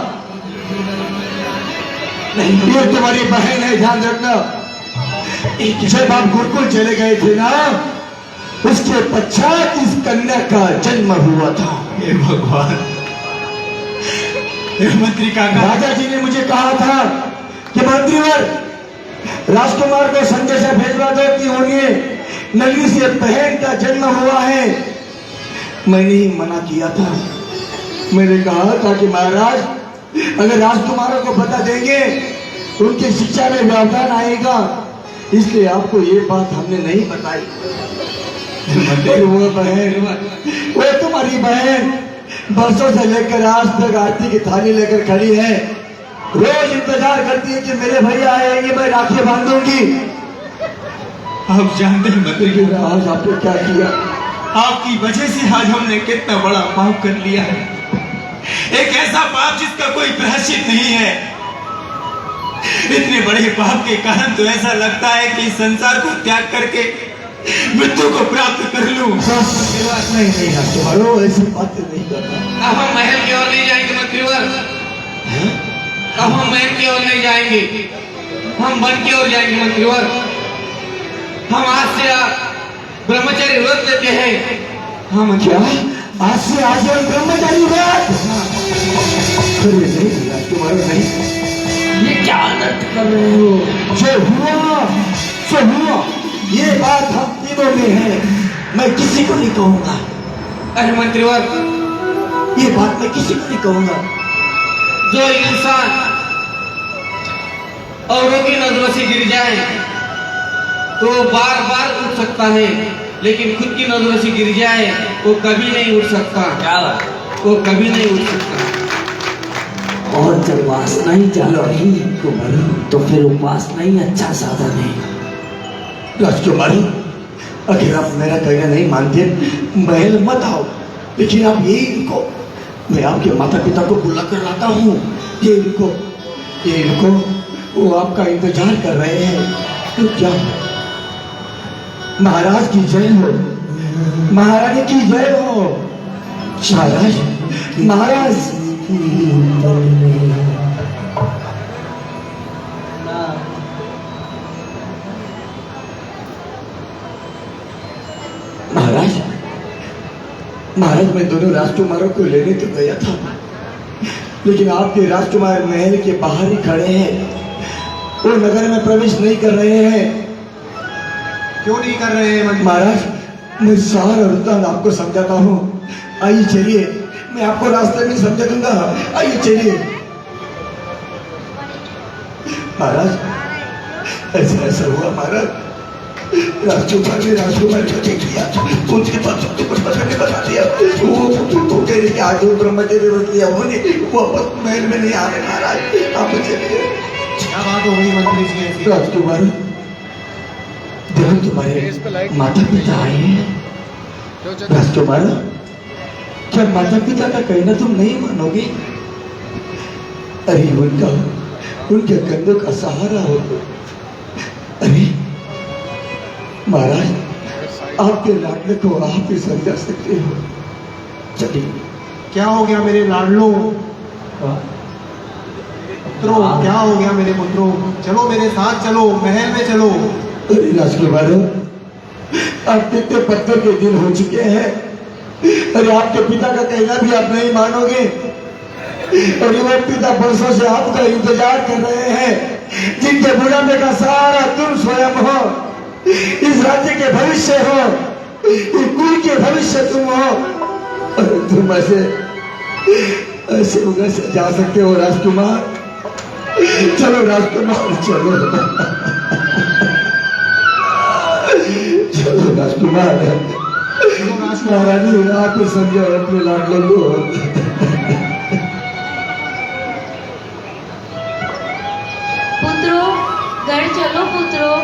नहीं, ये तुम्हारी बहन है, ध्यान रखना। जब आप गुरुकुल चले गए थे ना, उसके पश्चात इस कन्या का जन्म हुआ था। हे भगवान, हे मंत्री काका, राजा जी ने मुझे कहा था कि मंत्रीवर राजकुमार को संदेशा भेजवा दो कि उन्हें नगरी से बहन का जन्म हुआ है। मैंने ही मना किया था। मैंने कहा था कि महाराज, अगर राजकुमारों को पता देंगे उनकी शिक्षा में व्यवधान आएगा, इसलिए आपको ये बात हमने नहीं बताई। वो बहन, वो तुम्हारी बहन बरसों से लेकर आज तक आरती की थाली लेकर खड़ी है, रोज इंतजार करती है कि मेरे भैया आएंगे, मैं राखी बांधूंगी। आप जानते हैं मंत्री लेकिन आज आपने क्या किया? आपकी वजह से आज हमने कितना बड़ा पाप कर लिया है, एक ऐसा पाप जिसका कोई प्रायश्चित नहीं है। इतने बड़े पाप के कारण तो ऐसा लगता है कि इस संसार को त्याग करके मृत्यु को प्राप्त कर लूं। नहीं नहीं राजकुमारों, ऐसी बातें नहीं करना। अब हम महल की ओर नहीं जाएंगे मंत्रीवर, अब हम महल की ओर नहीं जाएंगे, हम वन की ओर जाएंगे मंत्रीवर। हम आज से ब्रह्मचर्य व्रत लेते हैं। हम क्या आज से आजीवन ब्रह्मचारी व्रत? अरे नहीं राजकुमारों, नहीं, ये क्या अनर्थ कर रहे हो? जो हुआ ये बात हम तीनों में है, मैं किसी को नहीं कहूंगा। अरे मंत्रीवर, ये बात मैं किसी को नहीं कहूंगा। जो इंसान औरों की नजरों से गिर जाए तो बार बार उठ सकता है, लेकिन खुद की नजरों से गिर जाए वो कभी नहीं उठ सकता। क्या बात? वो कभी नहीं उठ सकता। और जब वासना ही जाग रही तो फिर उपासना ही अच्छा साधन है। राजकुमारी, अगर आप मेरा कहना नहीं मानते, महल मत आओ, लेकिन आप यही इनको, मैं आपके माता पिता को बुला कर लाता हूँ। ये इनको वो आपका इंतजार कर रहे हैं। तो क्या महाराज की जय हो, महारानी की जय हो। महाराज महाराज मैं दोनों राजकुमारों को लेने तो गया था, लेकिन आपके राजकुमार महल के बाहर ही खड़े हैं, वो नगर में प्रवेश नहीं कर रहे हैं। क्यों नहीं कर रहे हैं मंत्री? महाराज, मैं सारा वृत्तांत आपको समझाता हूँ। आइए चलिए, मैं आपको रास्ते में समझा दूंगा। आइए चलिए। महाराज ऐसा हुआ महाराज, राजकुमार ने राजकुमार को देख लिया, उनके पास तो कुछ पता नहीं, बता दिया वो कह रहे कि आज वो ब्रह्मचर्य व्रत लिया उन्होंने, वो वापस महल में नहीं आ रहे। महाराज आप चलिए। क्या बात हो गई मंत्री जी ऐसी? राजकुमार, देखो तुम्हारे माता पिता आए हैं। राजकुमार, क्या माता पिता का कहना तुम नहीं मानोगे? अरे उनके कंधों का सहारा हो। अरे महाराज, आपके लाडले को आप ही समझा सकते हो। चलिए। क्या हो गया मेरे लाडलों? पुत्रों, क्या हो गया मेरे पुत्रों? चलो मेरे साथ, चलो महल में चलो। अरे राजकुमार, आप कितने पत्थर के दिन हो चुके हैं। अरे आपके पिता का कहना भी आप नहीं मानोगे, और वो पिता वर्षों से आपका इंतजार कर रहे हैं, जिनके बुढ़ापे का सहारा तुम स्वयं हो, इस राज्य के भविष्य हो, इस कुल के भविष्य तुम हो, और तुम ऐसे उधर से जा सकते हो। राजकुमार चलो, राजकुमार चलो, चलो राजकुमार। महारानी, आप समझो अपने लाडलों को। पुत्रों, घर चलो पुत्रों।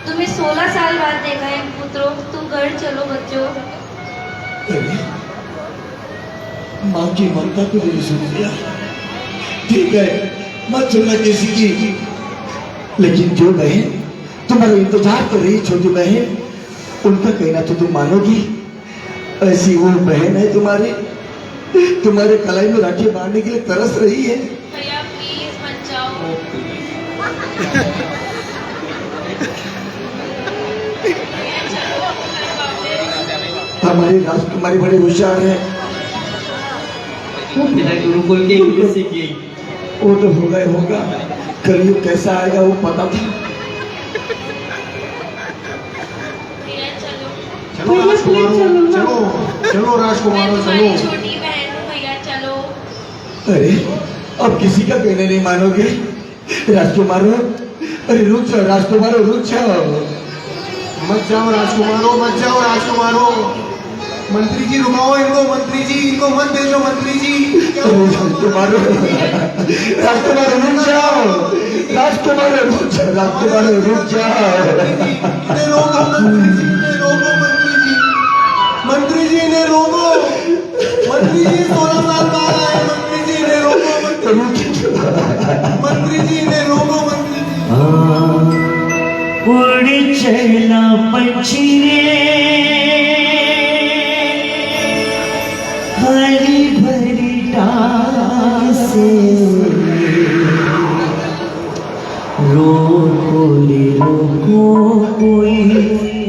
तुम्हें 16 साल बाद देखा है पुत्रों, तुम घर चलो बच्चों। अरे माँ की ममता को नहीं सुन लिया। ठीक है, मत सुनना किसी की, लेकिन जो बहन तुम्हारा इंतजार कर रही, छोटी बहन, उनका कहना तो तुम मानोगी। ऐसी वो बहन है तुम्हारी, तुम्हारे कलाई में राखी बांधने के लिए तरस रही है। भैया प्लीज मत जाओ। हमारी राजकुमारी बड़ी होशियार है। गुरुकुल के इंग्लिश सीखी। वो तो होगा ही होगा, कलयुग कैसा आएगा वो पता था। भैया चलो। चलो राजकुमारों, चलो चलो राजकुमारों, मैं तुम्हारी चलो। छोटी बहन हूँ भैया, चलो। अरे अब किसी का कहना नहीं मानोगे राजकुमारों? अरे रुक जाओ राजकुमारों, रुक जाओ। मत जाओ राजकुमारों, मत जाओ राजकुमारों। मंत्री जी रुकाओ इनको, मंत्री जी इनको मत भेजो, मंत्री जी। अरे राजकुमारों, राजकुमारों रुक जाओ, राजकुमारों रुक जाओ, राजकुमारों रुक जाओ। इन्हें रोको मंत्री जी, इन्हें रोको मंत्री जी, मंत्री जी इन्हें रोको। मंत्री जी 16 साल बाद आए, मंत्री जी इन्हें रोको, मंत्री जी इन्हें रोको, मंत्री जी। उड़ चला पंछी रे, हरी भरी डाल से, रोको रे रोको कोई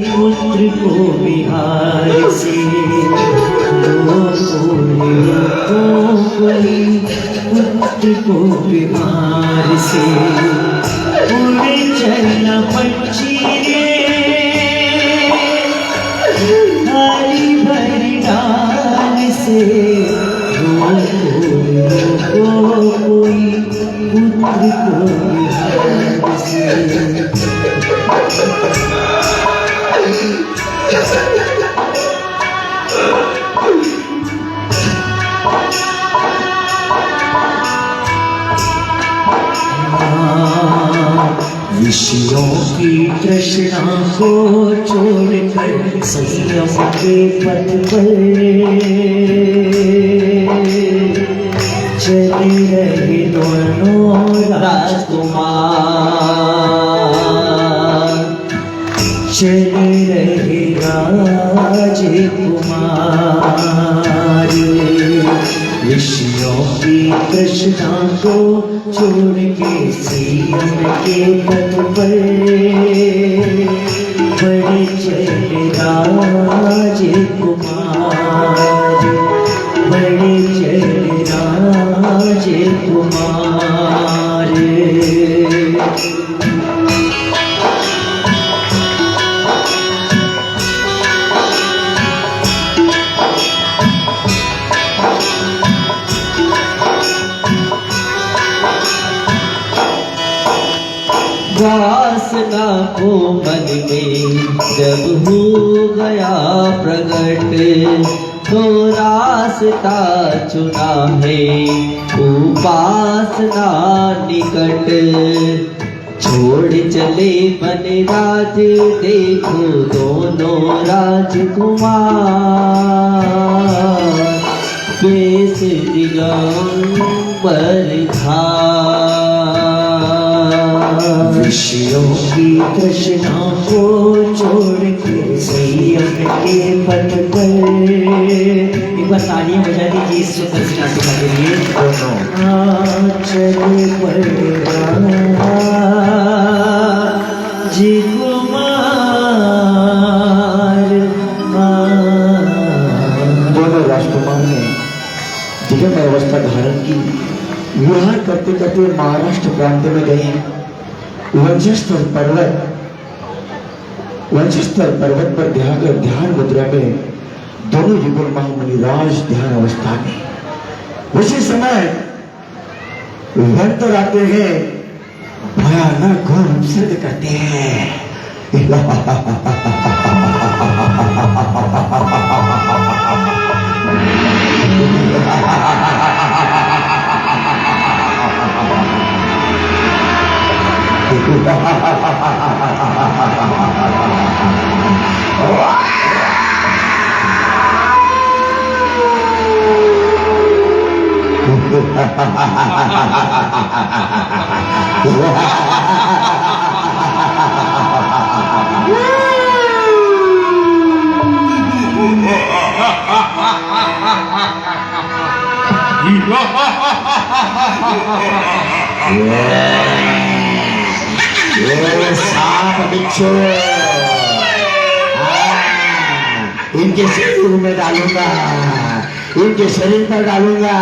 पुत्र को बिहार से, रोको रे रोको कोई पुत्र को बिहार से। उड़ चला पंछी रे, हरी भरी डाल से, रोको कोई पुत्र को बिहार से। विषयों की तृष्णा को छोड़कर संयम के पथ पर चले रहे दोनों राजकुमार, चले रहे राजकुमार। विषयों की तृष्णा को छोड़ के संयम के पथ पर बड़े चले राजकुमार, बड़े चले राजकुमार। वासना को मन में जब हो गया प्रकट, तो रास्ता चुना है उपासना निकट। छोड़ चले वन राज देखो दोनों राजकुमार, बेस दिगंबर था। विषयों की तृष्णा को छोड़ के संयम के पथ पर। एक बार तालियां बजा दीजिए इस सुंदर सी नाटिका के लिए। चले दोनों राजकुमार ने दिव्य अवस्था धारण की। विहार करते करते महाराष्ट्र प्रांत में गए। वंशस्थल पर्वत पर ध्यान मुद्रा में दोनों युगल महामुनिराज ध्यान अवस्था में। उसी समय वंतर आते हैं, भयानक घोर उपसर्ग करते हैं। ये सांप बिच्छू इनके शरीर में डालूंगा, इनके शरीर पर डालूंगा।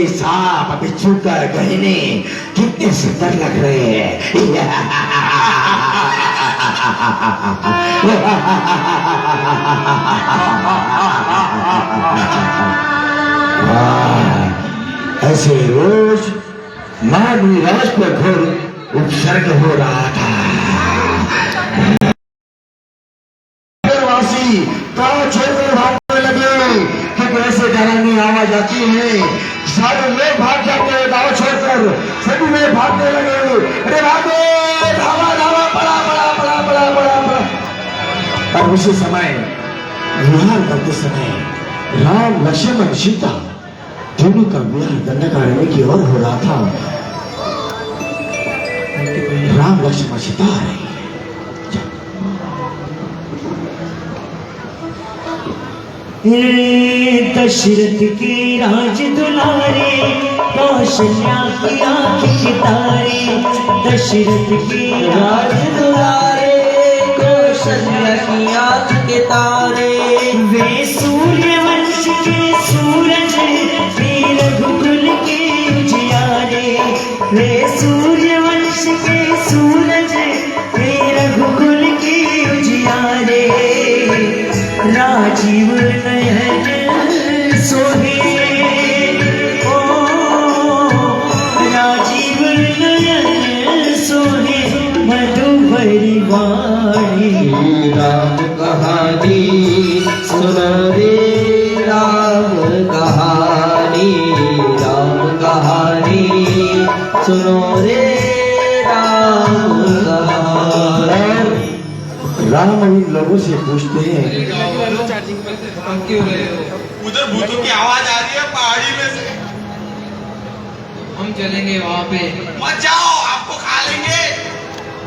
सांप बिच्छू का गहने कितने सुंदर लग रहे हैं। ऐसे रोज मानवी राज पर घोर उपसर्ग हो रहा था। वासी गाँव छोड़कर भागने लगे क्योंकि ऐसे डरावनी आवाज आती है। सारे लोग भाग जाते हैं गाँव छोड़कर, सभी में भागने लगे। अरे भागो, धावा धावा, पड़ा पड़ा पड़ा पड़ा पड़ा पड़ा। और उसी समय विहार करते समय राम लक्ष्मण सीता दोनों का विहार दंडकारण्य की ओर हो रहा था। राम लक्ष्मण सीता आ रही है। दशरथ के राज दुलारे, कौशल्या की आँख के तारे। दशरथ के राज दुलारे, कौशल्या की आँख के तारे। वे सूर्यवंश के सूरज, वे रघुकुल के उजियारे। वे सूर्यवंश के सूरज, वे रघुकुल के उजियारे। राजीव नयन सोहे, ओ राजीव नयन सोहे, मधुबरी वाणी। राम कहानी सुनो रे, राम कहानी, राम कहानी सुनो रे, राम कहानी। राम इन लोगों से पूछते हैं, उधर भूतों की आवाज आ रही है पहाड़ी में से। हम चलेंगे वहाँ पे। मत जाओ, आपको खा लेंगे।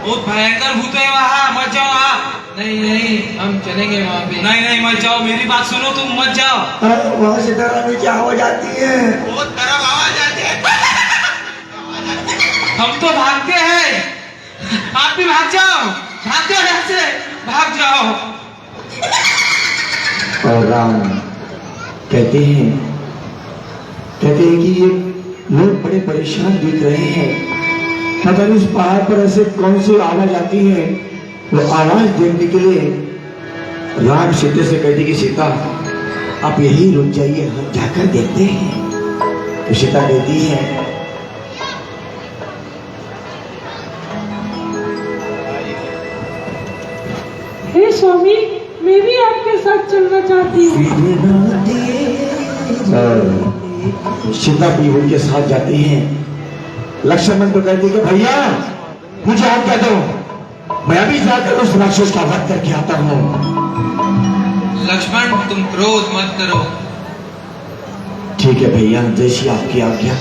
बहुत भयंकर भूत है वहाँ, मत जाओ आप। नहीं नहीं, हम चलेंगे वहाँ पे। नहीं नहीं, मत जाओ, मेरी बात सुनो, तुम मत जाओ। वहां से डरावनी क्या आवाज आती है? बहुत खराब आवाज आती है। हम तो भागते हैं, आप भी भाग जाओ। भागते हो यहाँ से, भाग जाओ। और राम कहते हैं कि ये लोग बड़े परेशान दिख रहे हैं। पता नहीं उस पहाड़ पर ऐसे कौन सी आवाज आती है। वो आवाज देखने के लिए राम सीता से कहती कि सीता आप यही रुक जाइए, हम जाकर देखते हैं। तो सीता कहती है, हे स्वामी, मैं भी आपके साथ चलना चाहती हूँ। सीता भी उनके साथ जाती हैं। लक्ष्मण तो कहते कि भैया मुझे आज्ञा दो, मैं अभी जाकर उस राक्षस का वध करके आता हूँ। लक्ष्मण, तुम क्रोध मत करो। ठीक है भैया, जैसी आपकी आज्ञा।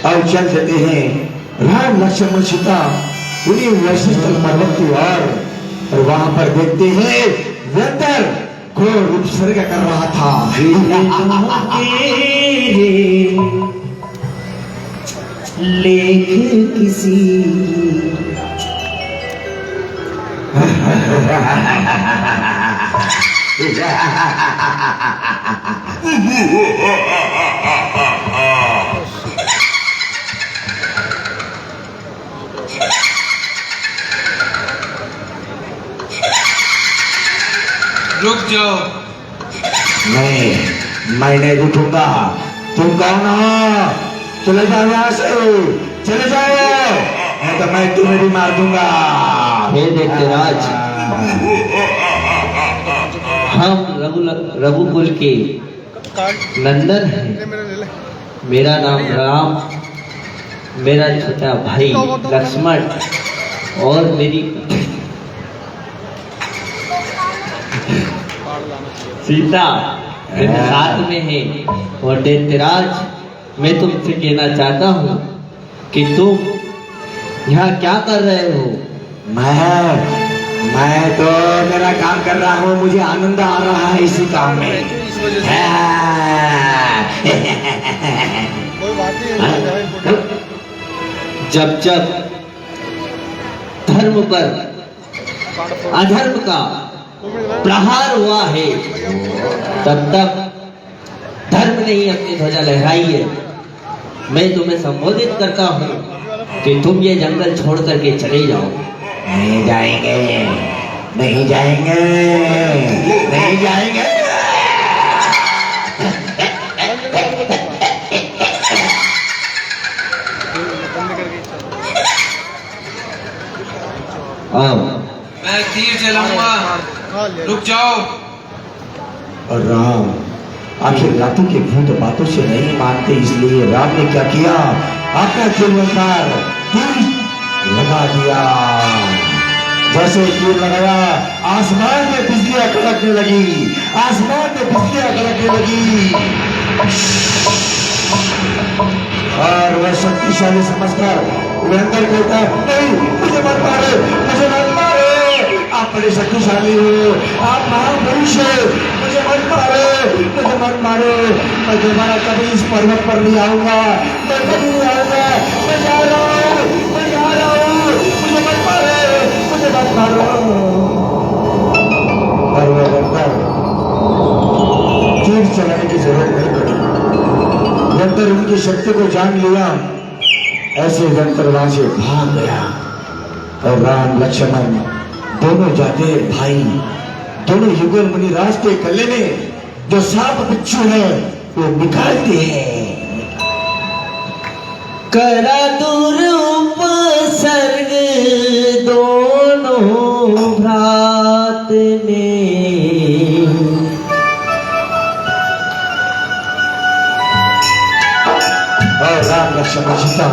और चल देते हैं राम लक्ष्मण सीता उन्हीं वशिष्ठ पर्वत की ओर। और वहां पर देखते हैं वेतर घोर उपसर्ग कर रहा था। लेख किसी रुक जाओ, नहीं, मैं नहीं उठूंगा। तुम कौन हो? चले जाओ यहाँ से, चले जाओ, नहीं तो मैं तुम्हें भी मार दूंगा। हे दैत्यराज, हम रघुकुल के नंदन हैं। मेरा नाम राम, मेरा छोटा भाई लक्ष्मण और मेरी सीता मेरे साथ में है। और दैत्यराज, मैं तुमसे कहना चाहता हूँ कि तुम यहाँ क्या कर रहे हो? मैं तो मेरा काम कर रहा हूँ, मुझे आनंद आ रहा है इसी काम में। जब जब धर्म पर अधर्म का प्रहार हुआ है, तब तक धर्म ने ही अपनी ध्वजा लहराई है। मैं तुम्हें संबोधित करता हूँ कि तुम ये जंगल छोड़ करके चले जाओ। नहीं जाएंगे, नहीं जाएंगे, नहीं जाएंगे। मैं तीर चलाऊंगा, रुक जाओ। और राम आखिर रातों के भूत बातों से नहीं मानते, इसलिए राम ने क्या किया, अपना तीर लगा दिया। जैसे तीर लगाया, आसमान में बिजलियां कड़कने लगी, आसमान में बिजलियां कड़कने लगी। और वह शक्तिशाली समझकर वह अंदर कहता है, नहीं, मुझे मत मारे, मुझे मत मारे, आप बड़े शक्तिशाली हो, आप महापुरुष हो, मुझे मत मारे, मुझे मत मारे, मैं दोबारा कभी इस पर्वत पर नहीं आऊंगा, मैं कभी नहीं आऊंगा, मैं जा रहा हूँ, मैं जा रहा हूँ, मुझे मत मारे, मुझे मत मारो। और वह अंदर तीर चलाने की जरूरत नहीं पड़ी, यंत्र उनकी शक्ति को जान लिया, ऐसे यंत्र वहां से भाग गया। और राम लक्ष्मण दोनों जाते भाई, दोनों युगल मुनि राज के गले में जो सांप बिच्छू है वो निकालते हैं। करा दूर उपसर्ग दोनों भ्रात ने, और राम लक्ष्मण सीता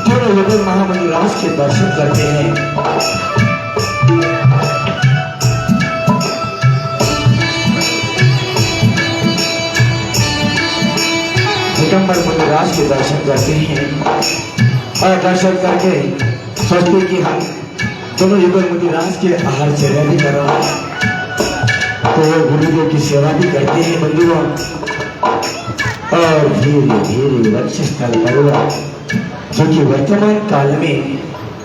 दोनों युगल महामुनि राज के दर्शन करते हैं। दिगंबर मुनिराज के दर्शन करते हैं और दर्शन करके सोचते कि हम दोनों युगल मुनिराज के आहार सेवा भी करो, तो वो गुरुदेव की सेवा भी करते हैं बंधुओं। और धीरे धीरे वक्षस्थल पर्वत, जो कि वर्तमान काल में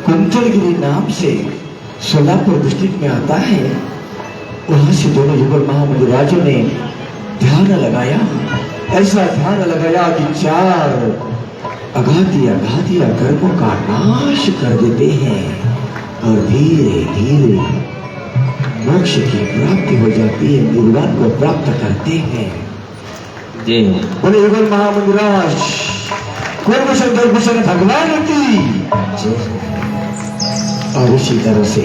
कुंजलगिरी नाम से सोलापुर डिस्ट्रिक्ट में आता है, वहां से दोनों युगल महामुनिराजों ने ध्यान लगाया, ऐसा ध्यान लगाया कि 4 अघातिया गर्भों का नाश कर देते हैं और धीरे धीरे मोक्ष की प्राप्ति हो जाती है, निर्वाण को प्राप्त करते हैं। बोले युगल महामुनिराज कुलभूषण भगवान की। और इसी तरह से